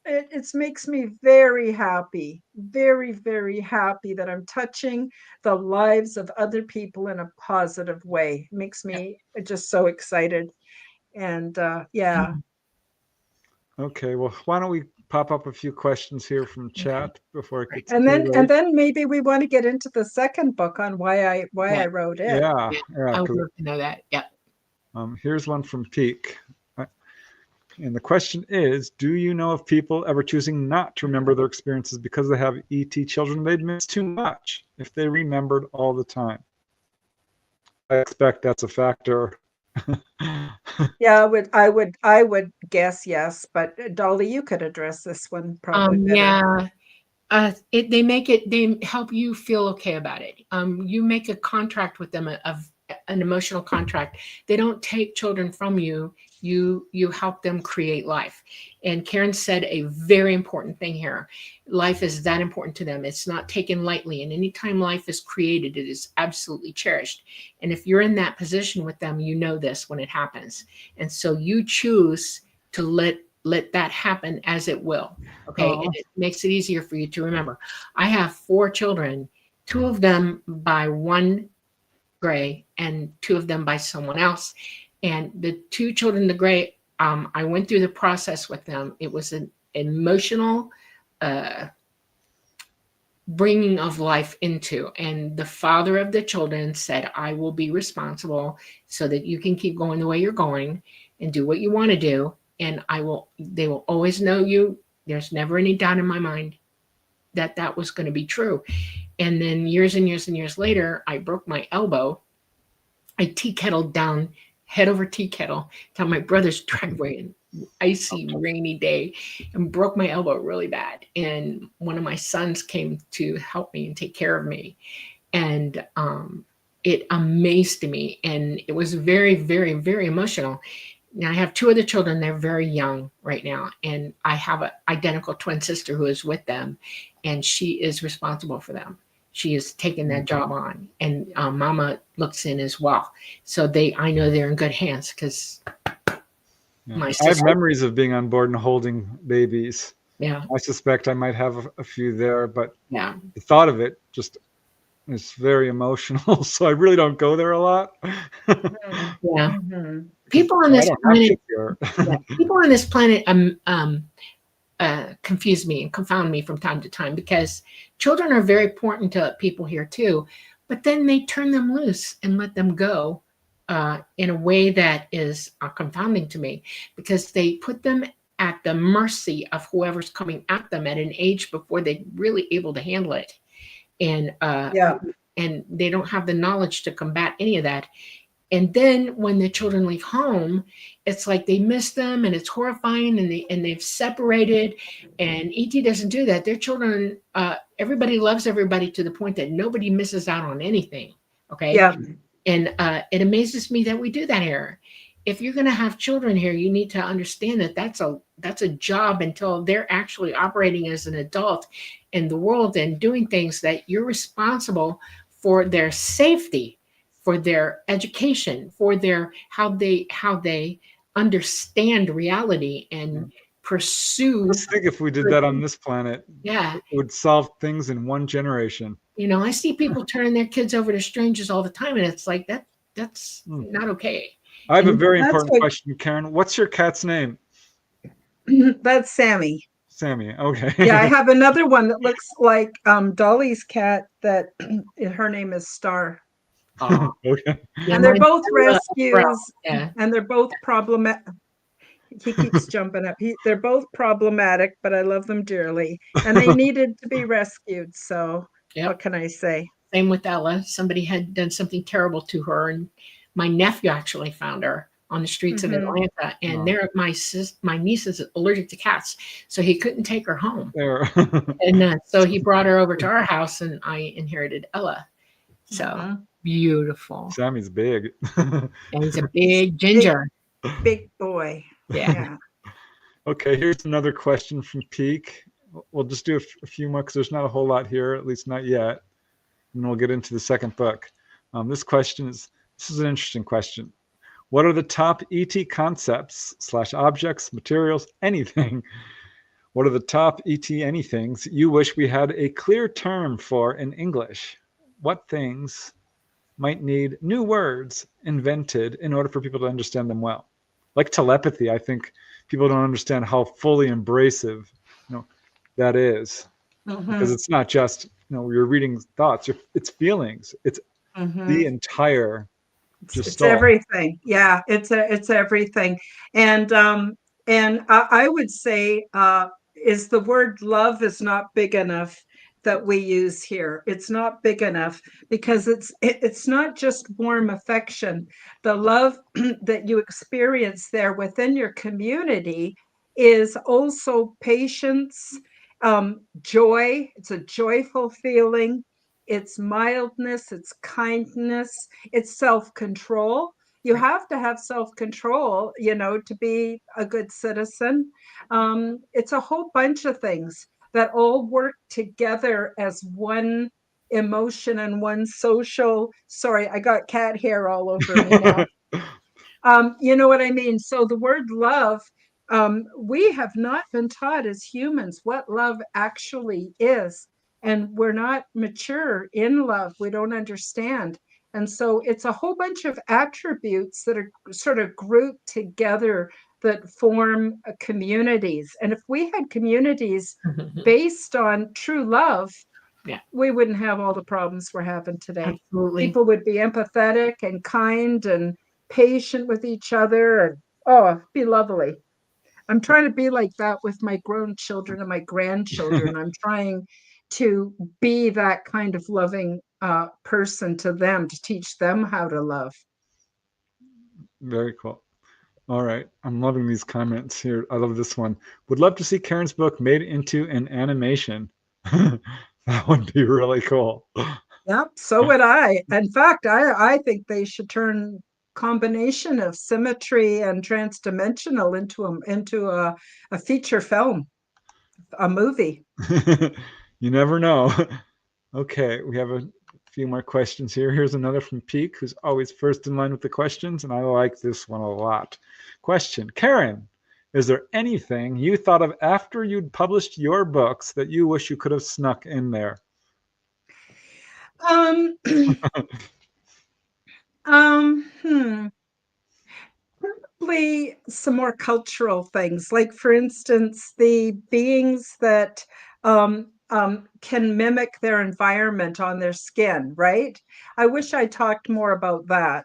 it makes me very happy, very, very happy that I'm touching the lives of other people in a positive way. It makes me just so excited. And yeah. Okay, well, why don't we pop up a few questions here from chat before it gets And too then late? maybe we want to get into the second book on why I wrote it. Yeah, I would 'cause, love to know that. Yeah. here's one from Peak. And the question is, do you know of people ever choosing not to remember their experiences because they have ET children they'd miss too much if they remembered all the time? I expect that's a factor. Yeah, I would guess yes, but Dolly, you could address this one probably better. Yeah. They help you feel okay about it. You make a contract with them of an emotional contract. They don't take children from you You help them create life. And Karen said a very important thing here. Life is that important to them. It's not taken lightly. And anytime life is created, it is absolutely cherished. And if you're in that position with them, you know this when it happens. And so you choose to let that happen as it will. Okay. Oh, And it makes it easier for you to remember. I have 4 children, 2 of them by one Gray and 2 of them by someone else. And the 2 children, the Gray, I went through the process with them. It was an emotional bringing of life into. And the father of the children said, I will be responsible so that you can keep going the way you're going and do what you want to do. And they will always know you. There's never any doubt in my mind that that was going to be true. And then years and years and years later, I broke my elbow. I tea kettled down, head over tea kettle, down my brother's driveway an icy, rainy day, and broke my elbow really bad. And one of my sons came to help me and take care of me. And it amazed me. And it was very, very, very emotional. Now I have 2 other children. They're very young right now. And I have an identical twin sister who is with them. And she is responsible for them. She has taken that job on, and Mama looks in as well. So I know they're in good hands because my sister. I have memories of being on board and holding babies. Yeah, I suspect I might have a few there, but yeah, the thought of it just is very emotional. So I really don't go there a lot. yeah. Mhm. People on I this don't have planet, kids here. yeah, people on this planet, confuse me and confound me from time to time, because children are very important to people here too, but then they turn them loose and let them go in a way that is confounding to me, because they put them at the mercy of whoever's coming at them at an age before they're really able to handle it. And Yeah. and they don't have the knowledge to combat any of that. And then when the children leave home, it's like they miss them, and it's horrifying, and they've separated. And ET doesn't do that. Their children, everybody loves everybody to the point that nobody misses out on anything. Okay. Yeah. And it amazes me that we do that here. If you're going to have children here, you need to understand that that's a job until they're actually operating as an adult in the world and doing things, that you're responsible for their safety, for their education, for their how they understand reality and pursue. Just think if we did that on this planet, Yeah. it would solve things in one generation. I see people turning their kids over to strangers all the time, and it's like that's not okay. I have a And very that's important what- question, Karen. What's your cat's name? That's Sammy. Sammy. Okay. Yeah, I have another one that looks like Dolly's cat that her name is Star. aw. Okay. Yeah, And they're mine's both Ella, rescues, yeah. and they're both problematic. He keeps jumping up. They're both problematic, but I love them dearly. And they needed to be rescued. So Yep. what can I say? Same with Ella. Somebody had done something terrible to her, and my nephew actually found her on the streets of Mhm. Atlanta. And Wow. my niece is allergic to cats, so he couldn't take her home. There. And so he brought her over to our house, and I inherited Ella. So Mhm. beautiful. Sammy's big. And he's a big ginger. Big boy. Yeah. Yeah. Okay, here's another question from Peak. We'll just do a few more because there's not a whole lot here, at least not yet. And we'll get into the second book. This is an interesting question. What are the top ET concepts / objects, materials, anything? What are the top ET anythings you wish we had a clear term for in English? What things might need new words invented in order for people to understand them well? Like telepathy, I think people don't understand how fully embracive, that is, because Mhm. it's not just, you're reading thoughts, it's feelings, it's Mhm. the entire It's gestalt. everything. Yeah, it's everything. And I would say is the word love is not big enough that we use here. It's not big enough because it's not just warm affection. The love that you experience there within your community is also patience, joy. It's a joyful feeling. It's mildness, it's kindness, it's self-control. You have to have self-control, to be a good citizen. It's a whole bunch of things that all work together as one emotion and one social. Sorry, I got cat hair all over me now. You know what I mean? So the word love, we have not been taught as humans what love actually is. And we're not mature in love. We don't understand. And so it's a whole bunch of attributes that are sort of grouped together that form communities. And if we had communities based on true love, Yeah. we wouldn't have all the problems we're having today. Absolutely. People would be empathetic and kind and patient with each other, and it'd be lovely. I'm trying to be like that with my grown children and my grandchildren. I'm trying to be that kind of loving person to them, to teach them how to love. Very cool. All right. I'm loving these comments here. I love this one. Would love to see Karen's book made into an animation. That would be really cool. Yep, so would I. In fact, I think they should turn combination of symmetry and transdimensional into a feature film, a movie. You never know. Okay, we have a few more questions here. Here's another from Peak, who's always first in line with the questions, and I like this one a lot. Question: Karen, is there anything you thought of after you'd published your books that you wish you could have snuck in there? Um, um, Probably some more cultural things, like for instance, the beings that can mimic their environment on their skin, right? I wish I talked more about that,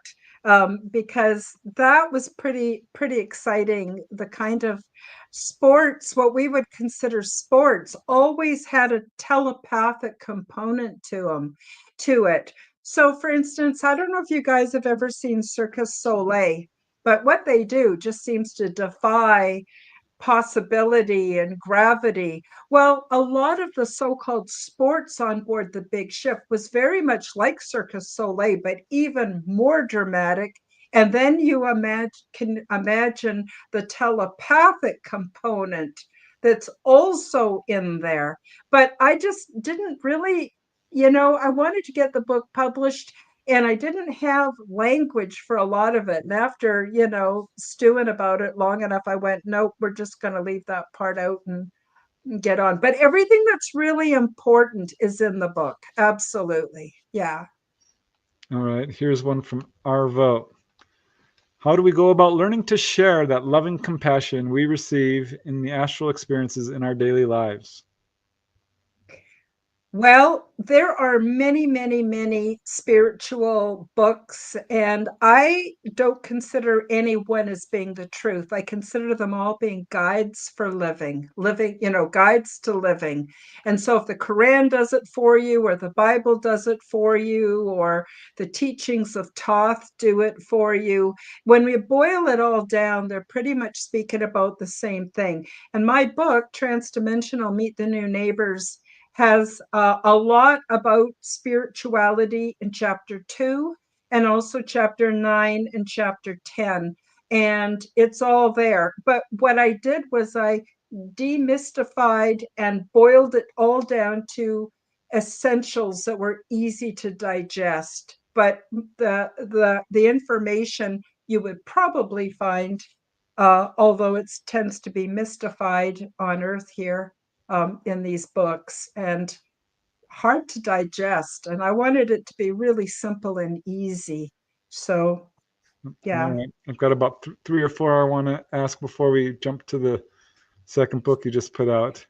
because that was pretty exciting. The kind of sports, what we would consider sports, always had a telepathic component to it. So, for instance, I don't know if you guys have ever seen Circus Soleil, but what they do just seems to defy possibility and gravity. Well, a lot of the so-called sports on board the big ship was very much like Circus Soleil, but even more dramatic. And then you can imagine the telepathic component that's also in there. But I just didn't really, I wanted to get the book published, and I didn't have language for a lot of it. And after, stewing about it long enough, I went, nope, we're just going to leave that part out and get on. But everything that's really important is in the book. Absolutely. Yeah. All right, here's one from Arvo. How do we go about learning to share that loving compassion we receive in the astral experiences in our daily lives? Well, there are many, many, many spiritual books, and I don't consider any one as being the truth. I consider them all being guides for living, guides to living. And so if the Quran does it for you, or the Bible does it for you, or the teachings of Thoth do it for you, when we boil it all down, they're pretty much speaking about the same thing. And my book, Transdimensional, Meet the New Neighbors, has a lot about spirituality in chapter 2, and also chapter 9 and chapter 10. And it's all there. But what I did was I demystified and boiled it all down to essentials that were easy to digest. But the information you would probably find, although it tends to be mystified on Earth here, in these books, and hard to digest. And I wanted it to be really simple and easy. So, yeah. All right, I've got about 3 or 4 I want to ask before we jump to the second book you just put out.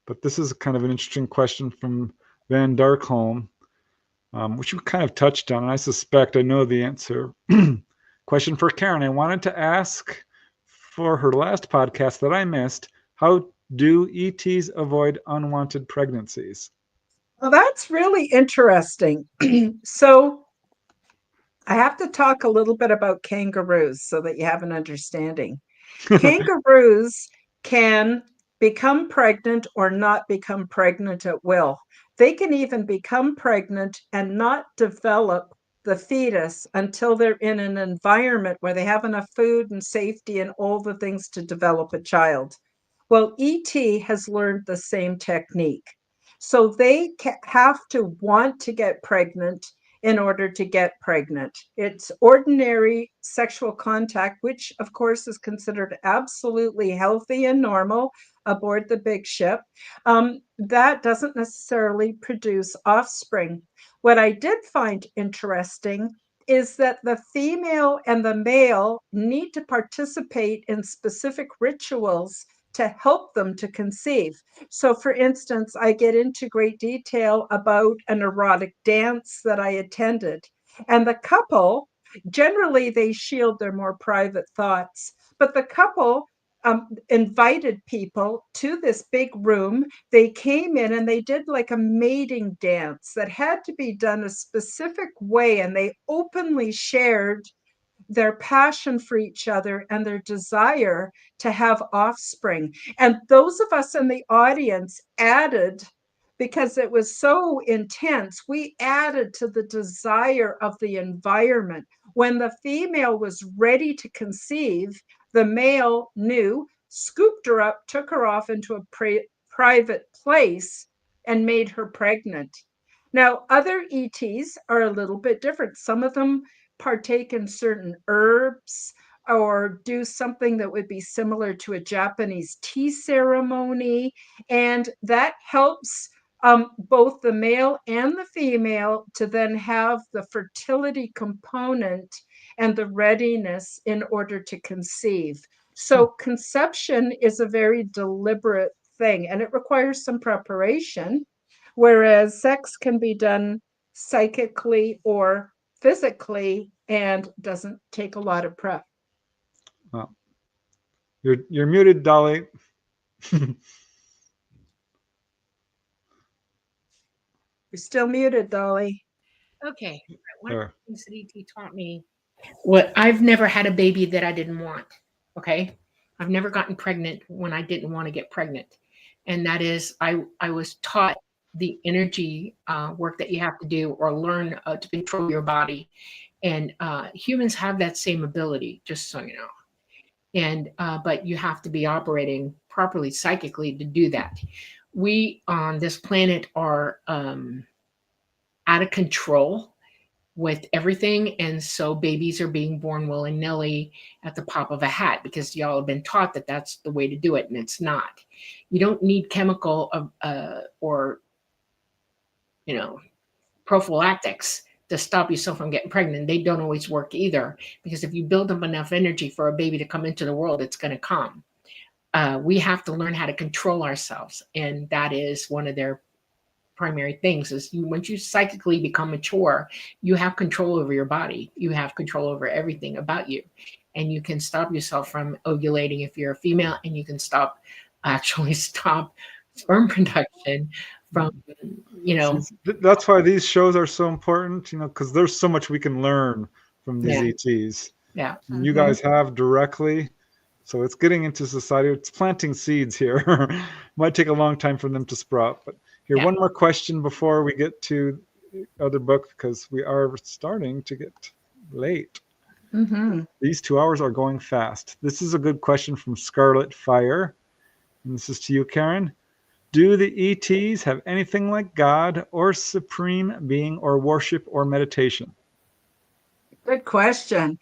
But this is kind of an interesting question from Van Darkholm, which you kind of touched on, and I suspect I know the answer. Question for Karen. I wanted to ask for her last podcast that I missed, how do ETs avoid unwanted pregnancies? Well, that's really interesting. So I have to talk a little bit about kangaroos so that you have an understanding. Kangaroos can become pregnant or not become pregnant at will. They can even become pregnant and not develop the fetus until they're in an environment where they have enough food and safety and all the things to develop a child. Well, ET has learned the same technique. So they have to want to get pregnant in order to get pregnant. It's ordinary sexual contact, which of course is considered absolutely healthy and normal aboard the big ship. That doesn't necessarily produce offspring. What I did find interesting is that the female and the male need to participate in specific rituals to help them to conceive. So, for instance, I get into great detail about an erotic dance that I attended. And the couple, generally, they shield their more private thoughts, but the couple invited people to this big room. They came in and they did like a mating dance that had to be done a specific way, and they openly shared their passion for each other and their desire to have offspring. And those of us in the audience added, because it was so intense, we added to the desire of the environment. When the female was ready to conceive, the male knew, scooped her up, took her off into a private place, and made her pregnant. Now, other ETs are a little bit different. Some of them partake in certain herbs or do something that would be similar to a Japanese tea ceremony. And that helps both the male and the female to then have the fertility component and the readiness in order to conceive. So conception is a very deliberate thing, and it requires some preparation, whereas sex can be done psychically or physically and doesn't take a lot of prep. Well, you're muted, Dolly. You're still muted, Dolly. Okay. One of the things that ET taught me, what I've never had a baby that I didn't want. Okay. I've never gotten pregnant when I didn't want to get pregnant. And that is, I was taught the energy work that you have to do or learn to control your body. And humans have that same ability, just so you know. And but you have to be operating properly psychically to do that. We on this planet are out of control with everything, and so babies are being born willy-nilly at the pop of a hat because y'all have been taught that that's the way to do it, and it's not. You don't need chemical or prophylactics to stop yourself from getting pregnant. They don't always work either, because if you build up enough energy for a baby to come into the world, it's going to come. We have to learn how to control ourselves, and that is one of their primary things. Is once you psychically become mature, you have control over your body. You have control over everything about you, and you can stop yourself from ovulating if you're a female, and you can stop sperm production from That's why these shows are so important, because there's so much we can learn from these ETs. Yeah. You guys have directly. So it's getting into society. It's planting seeds here. Might take a long time for them to sprout. But here, one more question before we get to the other book, because we are starting to get late. Mm-hmm. These 2 hours are going fast. This is a good question from Scarlet Fire. And this is to you, Karen. Do the ETs have anything like God or supreme being or worship or meditation? Good question.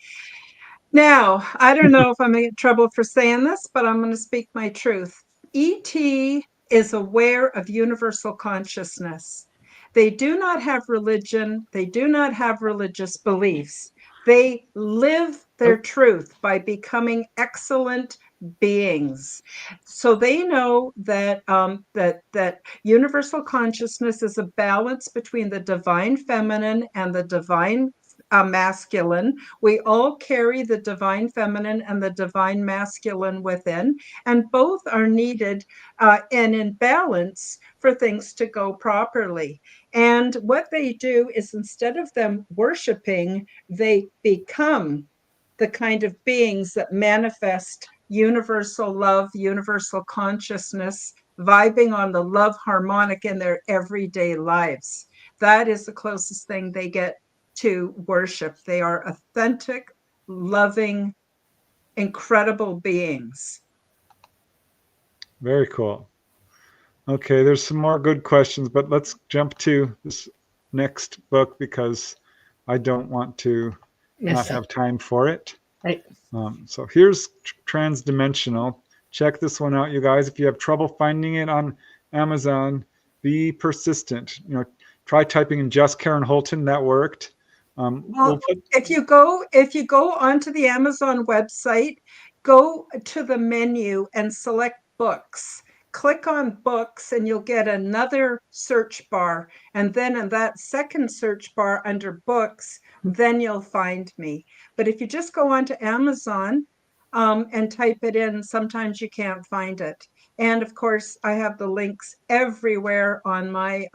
Now, I don't know if I'm going to get trouble for saying this, but I'm going to speak my truth. ET is aware of universal consciousness. They do not have religion. They do not have religious beliefs. They live their truth by becoming excellent beings. So they know that that universal consciousness is a balance between the divine feminine and the divine masculine. We all carry the divine feminine and the divine masculine within, and both are needed and in balance for things to go properly. And what they do is, instead of them worshiping, they become the kind of beings that manifest universal love, universal consciousness, vibing on the love harmonic in their everyday lives. That is the closest thing they get to worship. They are authentic, loving, incredible beings. Very cool. Okay, there's some more good questions, but let's jump to this next book because I don't want to not Yes, have time for it. right. So here's Transdimensional. Check this one out, you guys. If you have trouble finding it on Amazon, be persistent. Try typing in just Karen Holton. That worked. Well, if you go onto the Amazon website, go to the menu and select books. Click on books and you'll get another search bar. And then in that second search bar under books, then you'll find me. But if you just go onto Amazon and type it in, sometimes you can't find it. And of course, I have the links everywhere on my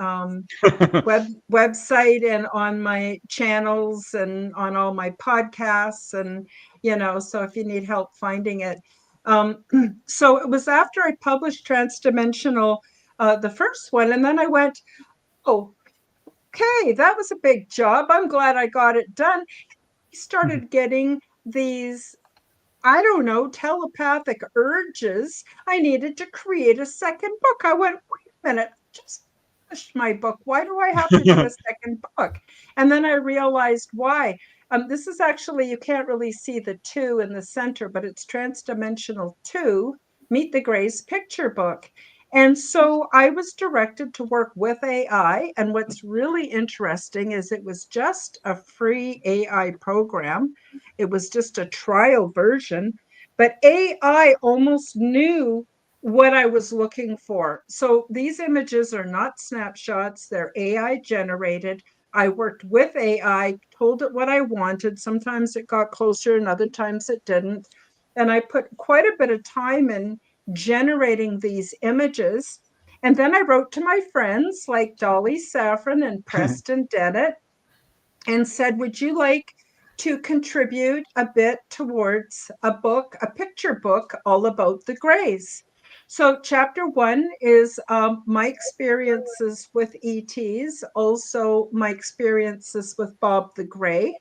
website and on my channels and on all my podcasts. And, so if you need help finding it. So it was after I published Transdimensional, the first one, and then I went, oh, okay, that was a big job. I'm glad I got it done. I started getting these, I don't know, telepathic urges. I needed to create a second book. I went, wait a minute, just finished my book. Why do I have to do a second book? And then I realized why. This is actually, you can't really see the 2 in the center, but it's Transdimensional 2, Meet the Greys picture book. And so I was directed to work with AI. And what's really interesting is it was just a free AI program. It was just a trial version, but AI almost knew what I was looking for. So these images are not snapshots, they're AI generated. I worked with AI, told it what I wanted. Sometimes it got closer and other times it didn't. And I put quite a bit of time in generating these images. And then I wrote to my friends like Dolly Saffron and Preston Dennett and said, would you like to contribute a bit towards a book, a picture book all about the Greys? So chapter 1 is my experiences with ETs, also my experiences with Bob the Grey.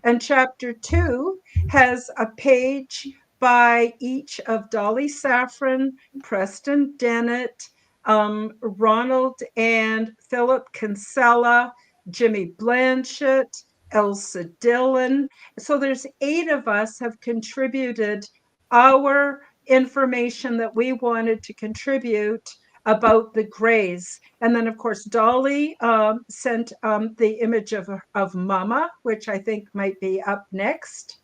And chapter 2 has a page by each of Dolly Saffron, Preston Dennett, Ronald and Philip Kinsella, Jimmy Blanchett, Elsa Dillon. So there's 8 of us have contributed our information that we wanted to contribute about the Greys. And then, of course, Dolly sent the image of Mama, which I think might be up next.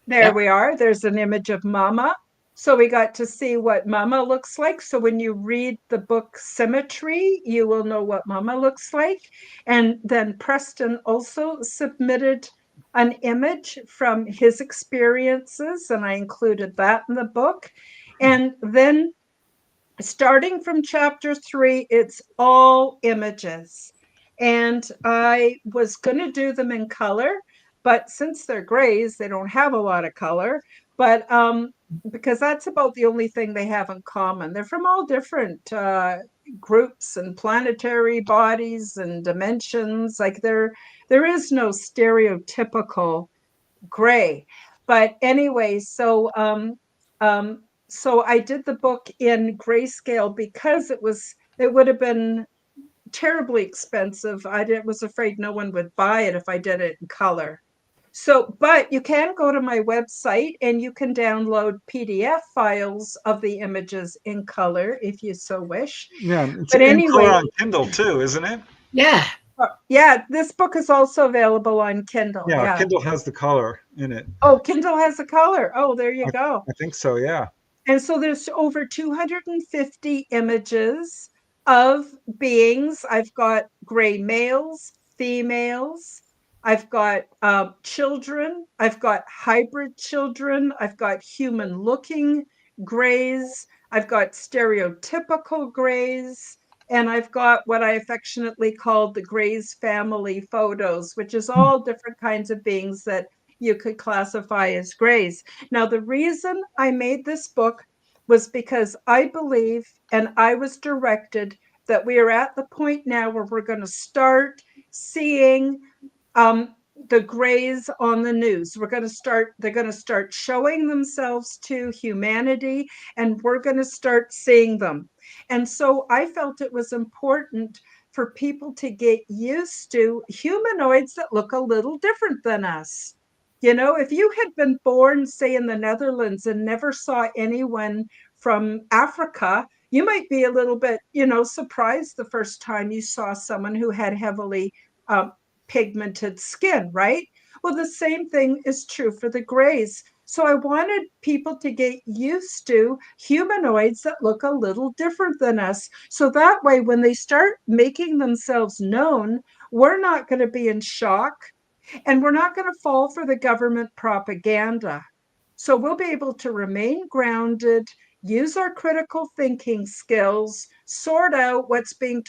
There we are. There's an image of Mama. So we got to see what Mama looks like. So when you read the book Symmetry, you will know what Mama looks like. And then Preston also submitted an image from his experiences, and I included that in the book. And then starting from chapter 3, it's all images. And I was going to do them in color, but since they're Greys, they don't have a lot of color. But because that's about the only thing they have in common. They're from all different groups and planetary bodies and dimensions. Like there is no stereotypical Grey. But anyway, so I did the book in grayscale because it would have been terribly expensive. I was afraid no one would buy it if I did it in color. So, but you can go to my website and you can download PDF files of the images in color if you so wish. Yeah, it's but anyway, on Kindle too, isn't it? Yeah. Yeah, this book is also available on Kindle. Yeah, Kindle has the color in it. Oh, Kindle has a color. Oh, there you go. I think so, yeah. And so there's over 250 images of beings. I've got Grey males, females. I've got children. I've got hybrid children. I've got human looking Greys. I've got stereotypical Greys. And I've got what I affectionately called the Greys family photos, which is all different kinds of beings that you could classify as Greys. Now, the reason I made this book was because I believe, and I was directed, that we are at the point now where we're going to start seeing the grays on the news. They're going to start showing themselves to humanity, and we're going to start seeing them. And so I felt it was important for people to get used to humanoids that look a little different than us. You know, if you had been born, say, in the Netherlands and never saw anyone from Africa, you might be a little bit, surprised the first time you saw someone who had heavily pigmented skin, right? Well, the same thing is true for the grays. So I wanted people to get used to humanoids that look a little different than us. So that way, when they start making themselves known, we're not going to be in shock, and we're not going to fall for the government propaganda. So we'll be able to remain grounded, use our critical thinking skills, sort out what's being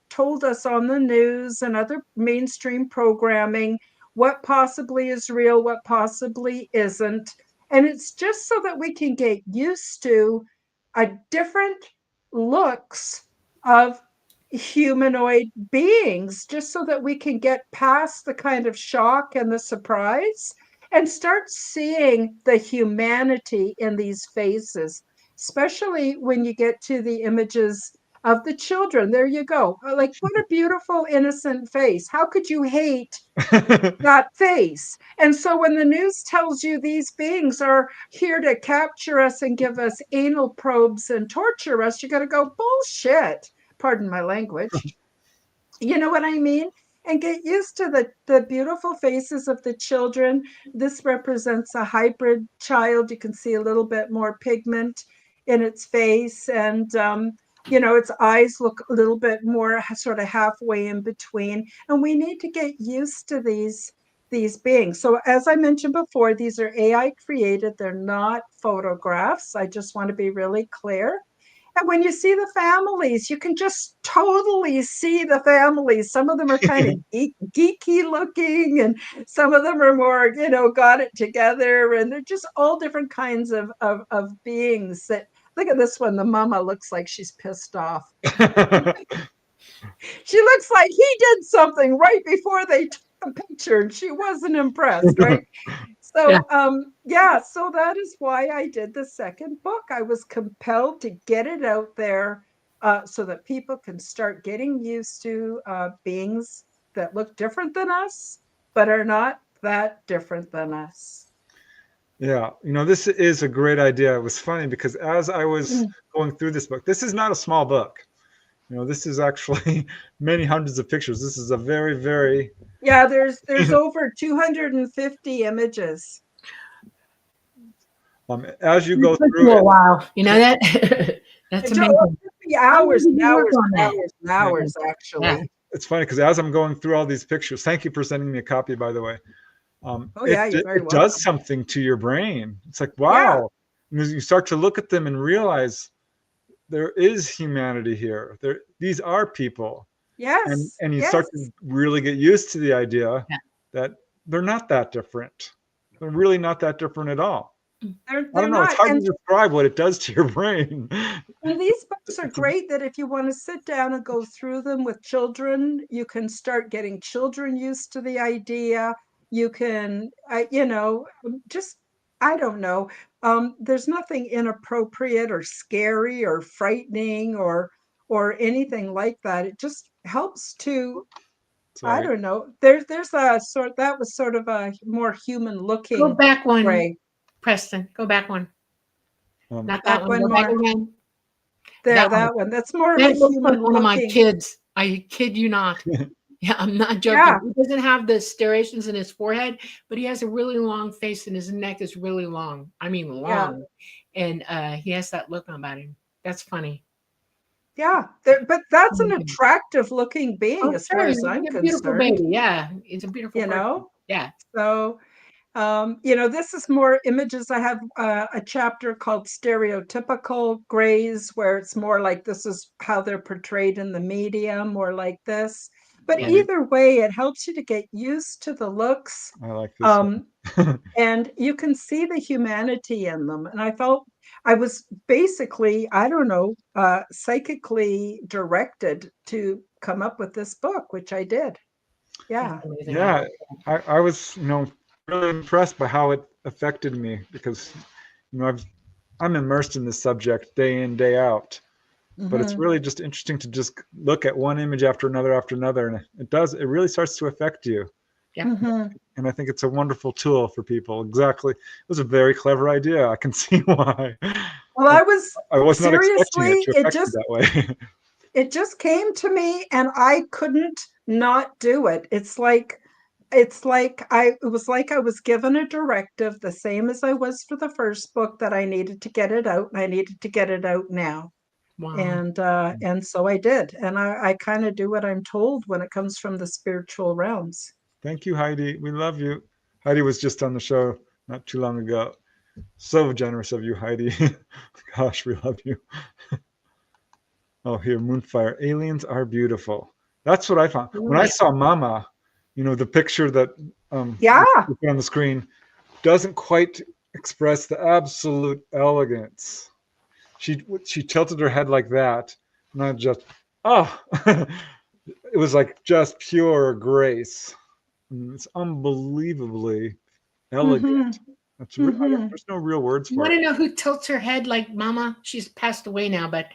told us on the news and other mainstream programming, what possibly is real, what possibly isn't. And it's just so that we can get used to a different looks of humanoid beings, just so that we can get past the kind of shock and the surprise and start seeing the humanity in these faces, especially when you get to the images of the children. There you go. Like, what a beautiful, innocent face. How could you hate that face? And so when the news tells you these beings are here to capture us and give us anal probes and torture us, you got to go, bullshit. Pardon my language. You know what I mean? And get used to the beautiful faces of the children. This represents a hybrid child. You can see a little bit more pigment in its face, and its eyes look a little bit more sort of halfway in between. And we need to get used to these beings. So as I mentioned before, these are AI created. They're not photographs. I just want to be really clear. And when you see the families, you can just totally see the families. Some of them are kind of geeky looking, and some of them are more, got it together. And they're just all different kinds of beings. That, look at this one. The mama looks like she's pissed off. She looks like he did something right before they took a picture, and she wasn't impressed, right? So, so that is why I did the second book. I was compelled to get it out there so that people can start getting used to beings that look different than us, but are not that different than us. Yeah, this is a great idea. It was funny because as I was going through this book, this is not a small book. This is actually many hundreds of pictures. This is a very, very... Yeah, there's over 250 images. As you go through it, wow, you know that that's amazing. Hours and hours and hours and hours, actually. Yeah. It's funny because as I'm going through all these pictures, thank you for sending me a copy, by the way. It does something to your brain. It's like, wow. Yeah. You start to look at them and realize there is humanity here. These are people. Yes. And you start to really get used to the idea that they're not that different. They're really not that different at all. They're I don't know. not. It's hard to describe what it does to your brain. And these books are great that if you want to sit down and go through them with children, you can start getting children used to the idea. You can, I don't know. There's nothing inappropriate or scary or frightening or anything like that. It just helps to, I don't know. There's a that was sort of a more human looking. Go back one, Ray. Preston. Go back one. Not that one. Go back again. There, that one. That's more of a human like one of my kids. I kid you not. Yeah, I'm not joking. Yeah. He doesn't have the striations in his forehead, but he has a really long face and his neck is really long. I mean, long. Yeah. And he has that look about him. That's funny. Yeah, but that's an attractive looking being as far as I'm concerned. Beautiful baby. Yeah, it's a beautiful person. Yeah. So, this is more images. I have a chapter called Stereotypical Grays, where it's more like this is how they're portrayed in the media, more like this. But either way, it helps you to get used to the looks. I like this. And you can see the humanity in them. And I felt I was basically, psychically directed to come up with this book, which I did. Yeah. Yeah, I was, really impressed by how it affected me because, I'm immersed in this subject day in, day out. But it's Mhm. really just interesting to just look at one image after another, and it really starts to affect you. Yeah. Mhm. And I think it's a wonderful tool for people. Exactly. It was a very clever idea. I can see why. Well, I was I was not expecting it seriously, to affect me that way. it just came to me and I couldn't not do it. It was like I was given a directive, the same as I was for the first book, that I needed to get it out and I needed to get it out now. Wow. And so I did. And I kind of do what I'm told when it comes from the spiritual realms. Thank you, Heidi. We love you. Heidi was just on the show not too long ago. So generous of you, Heidi. Gosh, we love you. Oh, here, Moonfire. Aliens are beautiful. That's what I found. Oh, When I yeah. saw Mama, the picture that Yeah. you put on the screen doesn't quite express the absolute elegance. She tilted her head like that, not just, oh, it was like just pure grace. It's unbelievably Hmm. elegant. Hmm. There's no real words You for want it. to know who tilts her head like Mama? She's passed away now, but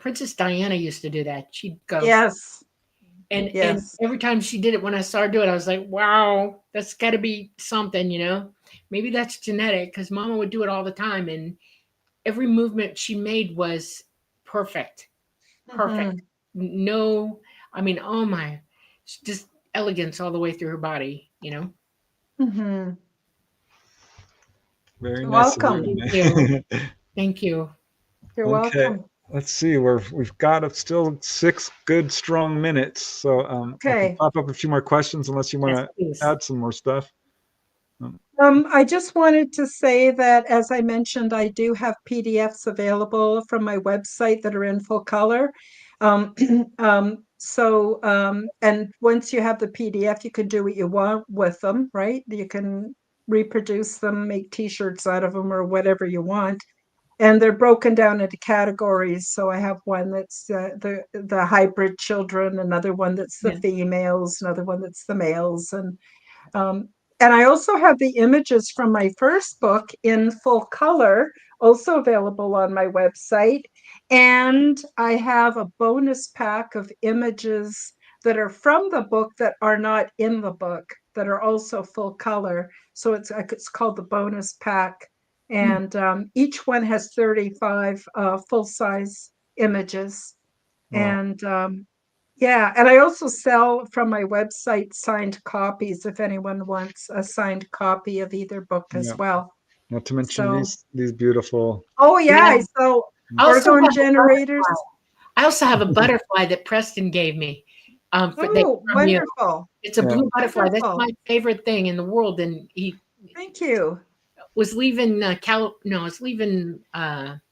Princess Diana used to do that. She'd go, Yes. and Yes. every time she did it, when I saw her do it, I was like, wow, that's got to be something, Maybe that's genetic because Mama would do it all the time, and every movement she made was perfect, perfect. Hmm. No, I mean, oh my, just elegance all the way through her body. Hmm. Very nice of Welcome. Thank you, you. thank you. You're Okay, welcome. let's see. We've got still 6 good strong minutes, so I can Okay. pop up a few more questions unless you want Yes, to please. add some more stuff. I just wanted to say that, as I mentioned, I do have PDFs available from my website that are in full color. Um, and once you have the PDF, you can do what you want with them, right? You can reproduce them, make t-shirts out of them, or whatever you want. And they're broken down into categories. So I have one that's the hybrid children, another one that's the Yeah. females, another one that's the males, um, and I also have the images from my first book in full color, also available on my website. And I have a bonus pack of images that are from the book that are not in the book, that are also full color. So it's called the bonus pack. Hmm. And each one has 35 full size images. Wow. And yeah, and I also sell from my website signed copies if anyone wants a signed copy of either book as Yeah. well. Not to mention So, these beautiful. oh yeah, Yeah. I sell I also orgone have a generators. butterfly. I also have a butterfly that Preston gave me. Oh, From you. wonderful. It's a Yeah. blue butterfly. That's Wonderful. my favorite thing in the world. And he Thank you. was leaving no, it's leaving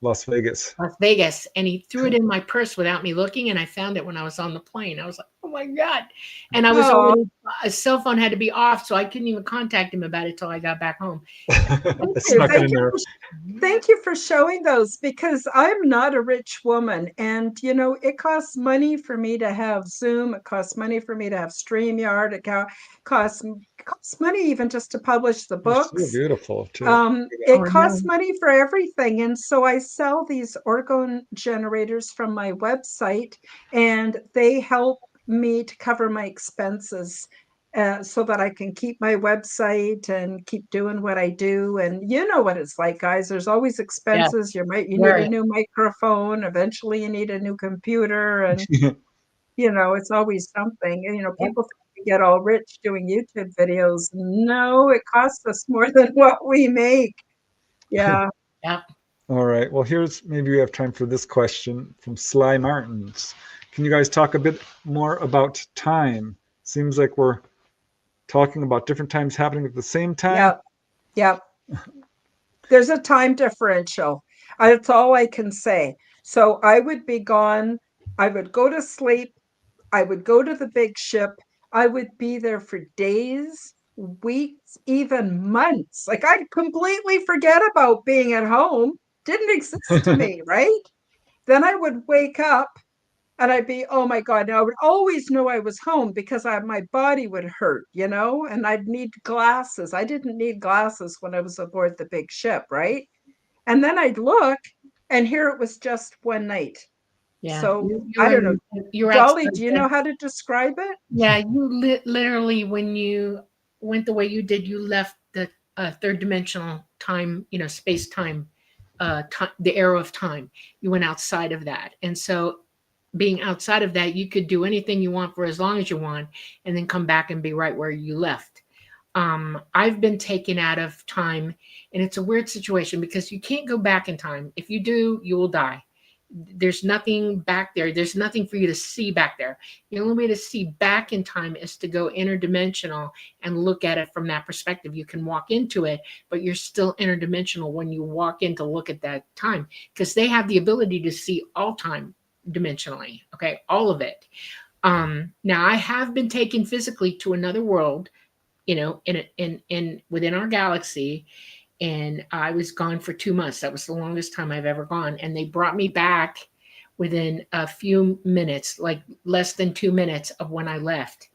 Las Vegas. Las Vegas, and he threw it in my purse without me looking, and I found it when I was on the plane. I was like, "Oh my god!" And I was Oh, already a cell phone had to be off, so I couldn't even contact him about it till I got back home. thank I you. snuck it in there. Thank you for showing those, because I'm not a rich woman, and it costs money for me to have Zoom. It costs money for me to have StreamYard. It costs money even just to publish the They're so books. beautiful too. It Oh costs no! money for everything. And so I sell these orgone generators from my website, and they help me to cover my expenses, so that I can keep my website and keep doing what I do. And you know what it's like, guys. There's always Yeah, expenses. You need a very. new microphone. Eventually, you need a new computer. And, it's always something. And, people think we get all rich doing YouTube videos. No, it costs us more than what we make. Yeah. Yeah. All right. Well, maybe we have time for this question from Sly Martins. Can you guys talk a bit more about time? Seems like we're talking about different times happening at the same time. Yep. Yep. There's a time differential. That's all I can say. So I would be gone. I would go to sleep. I would go to the big ship. I would be there for days, weeks, even months. Like, I'd completely forget about being at home. Didn't exist to me, right? Then I would wake up And I'd be, oh my God. Now I would always know I was home because my body would hurt, and I'd need glasses. I didn't need glasses when I was aboard the big ship, right? And then I'd look, and here it was just one night. Yeah, So you I were don't know. you're Dolly, outside do you the, know how to describe it? yeah, you literally, when you went the way you did, you left the third dimensional time, space time, the arrow of time. You went outside of that. And so being outside of that, you could do anything you want for as long as you want and then come back and be right where you left. I've been taken out of time, and it's a weird situation because you can't go back in time. If you do, you will die. There's nothing back there. There's nothing for you to see back there. The only way to see back in time is to go interdimensional and look at it from that perspective. You can walk into it, but you're still interdimensional when you walk in to look at that time, because they have the ability to see all time dimensionally. Okay, all of it. Now I have been taken physically to another world, in within our galaxy, and I was gone for 2 months. That was the longest time I've ever gone. And they brought me back within a few minutes, like less than 2 minutes of when I left.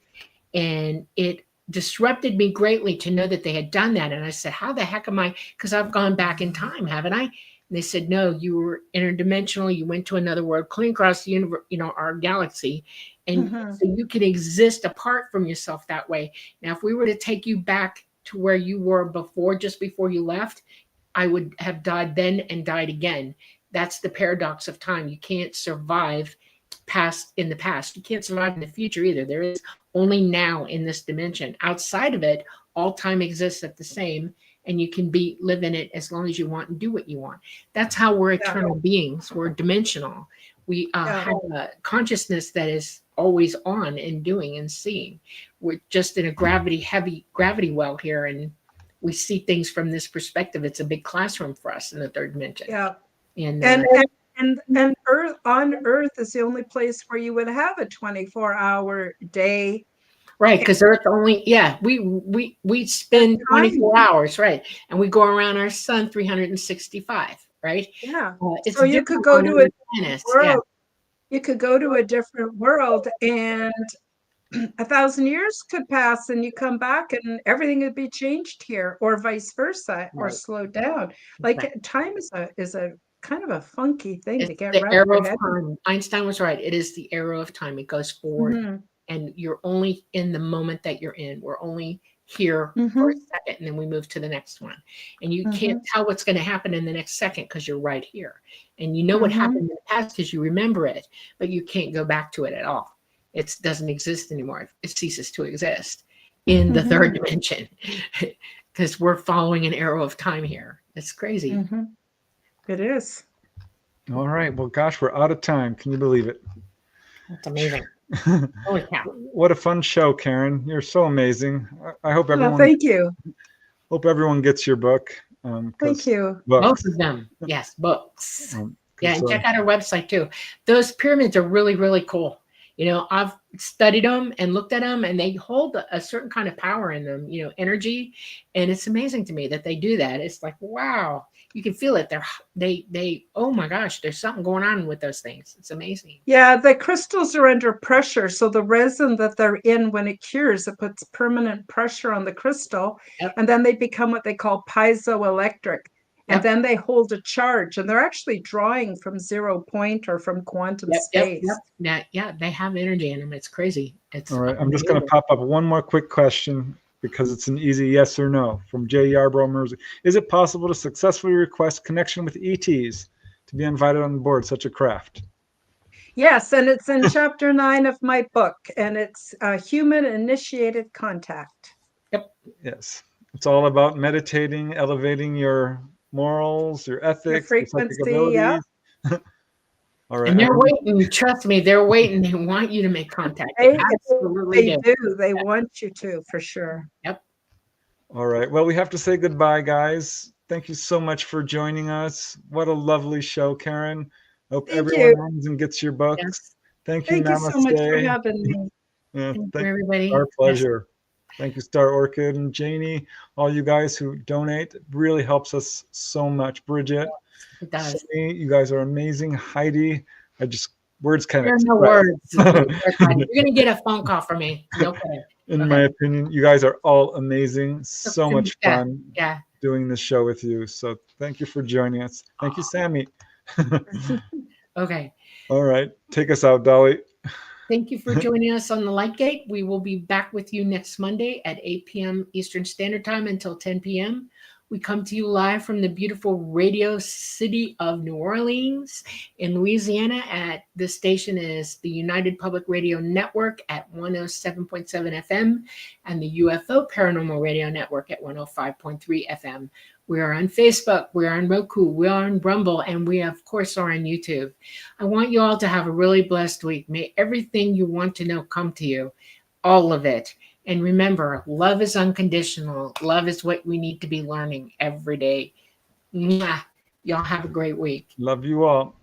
And it disrupted me greatly to know that they had done that. And I said, how the heck am I? Because I've gone back in time, haven't I? And they said, no, you were interdimensional. You went to another world, clean across the universe, our galaxy. And so you can exist apart from yourself that way. Now, if we were to take you back to where you were before, just before you left, I would have died then and died again. That's the paradox of time. You can't survive in the past. You can't survive in the future either. There is only now in this dimension. Outside of it, all time exists at the same, and you can live in it as long as you want and do what you want. That's how we're eternal beings. We're dimensional. We have a consciousness that is always on and doing and seeing. We're just in a heavy gravity well here, and we see things from this perspective. It's a big classroom for us in the third dimension. Yeah. And Earth, on Earth is the only place where you would have a 24-hour day. Right, because Earth only, we spend 24 hours, right, and we go around our sun 365, right? Yeah. It's so you could go to a planets. world. Yeah. You could go to a different world, and 1,000 years could pass, and you come back, and everything would be changed here, or vice versa, or slowed down. Like time is a kind of a funky thing to get the right. arrow of time. Einstein was right. It is the arrow of time. It goes forward, and you're only in the moment that you're in. We're only here for a second, and then we move to the next one. And you can't tell what's going to happen in the next second because you're right here. And you know what happened in the past because you remember it, but you can't go back to it at all. It doesn't exist anymore. It ceases to exist in the third dimension because we're following an arrow of time here. It's crazy. It is. All right. Well, gosh, we're out of time. Can you believe it? That's amazing. Holy cow. What a fun show, Karen. You're so amazing. I hope everyone. Thank you. Hope everyone gets your book. Thank you. Both of them. Yes, books. Yeah, and check out our website too. Those pyramids are really, really cool. I've studied them and looked at them, and they hold a certain kind of power in them, energy. And it's amazing to me that they do that. It's like, wow, you can feel it. They, oh my gosh, there's something going on with those things. It's amazing. Yeah, the crystals are under pressure. So the resin that they're in, when it cures, it puts permanent pressure on the crystal. And then they become what they call piezoelectric. And then they hold a charge, and they're actually drawing from 0 point or from quantum space. Yeah, they have energy in them. It's crazy. All right. I'm just going to pop up one more quick question because it's an easy yes or no from Jay Yarbrough Mersey. Is it possible to successfully request connection with ETs to be invited on board such a craft? Yes, and it's in chapter 9 of my book, and it's human initiated contact. Yep. Yes. It's all about meditating, elevating your morals, your ethics, your frequency. Yeah. All right. And they're waiting. Trust me, they're waiting. They want you to make contact. They do. They want you to, for sure. Yep. All right. Well, we have to say goodbye, guys. Thank you so much for joining us. What a lovely show, Karen. Hope everyone runs and gets your books. Yes. Thank you. Thank you so much for having me. Yeah, thank you, everybody. Our pleasure. Yes. Thank you, Star Orchid and Janie, all you guys who donate. It really helps us so much. Bridget, it does. Sunny, you guys are amazing. Heidi, I just words can't There are no express. words. You're going to get a phone call from me. No kidding. In my opinion, you guys are all amazing. So So much fun Yeah. doing this show with you. So thank you for joining us. Thank you, Sammy. Okay. All right. Take us out, Dolly. Thank you for joining us on the Light Gate. We will be back with you next Monday at 8 p.m. Eastern Standard Time until 10 p.m. We come to you live from the beautiful radio city of New Orleans in Louisiana. At this station is the United Public Radio Network at 107.7 FM and the UFO Paranormal Radio Network at 105.3 FM. We are on Facebook, we are on Roku, we are on Rumble, and we, of course, are on YouTube. I want you all to have a really blessed week. May everything you want to know come to you, all of it. And remember, love is unconditional. Love is what we need to be learning every day. Mwah. Y'all have a great week. Love you all.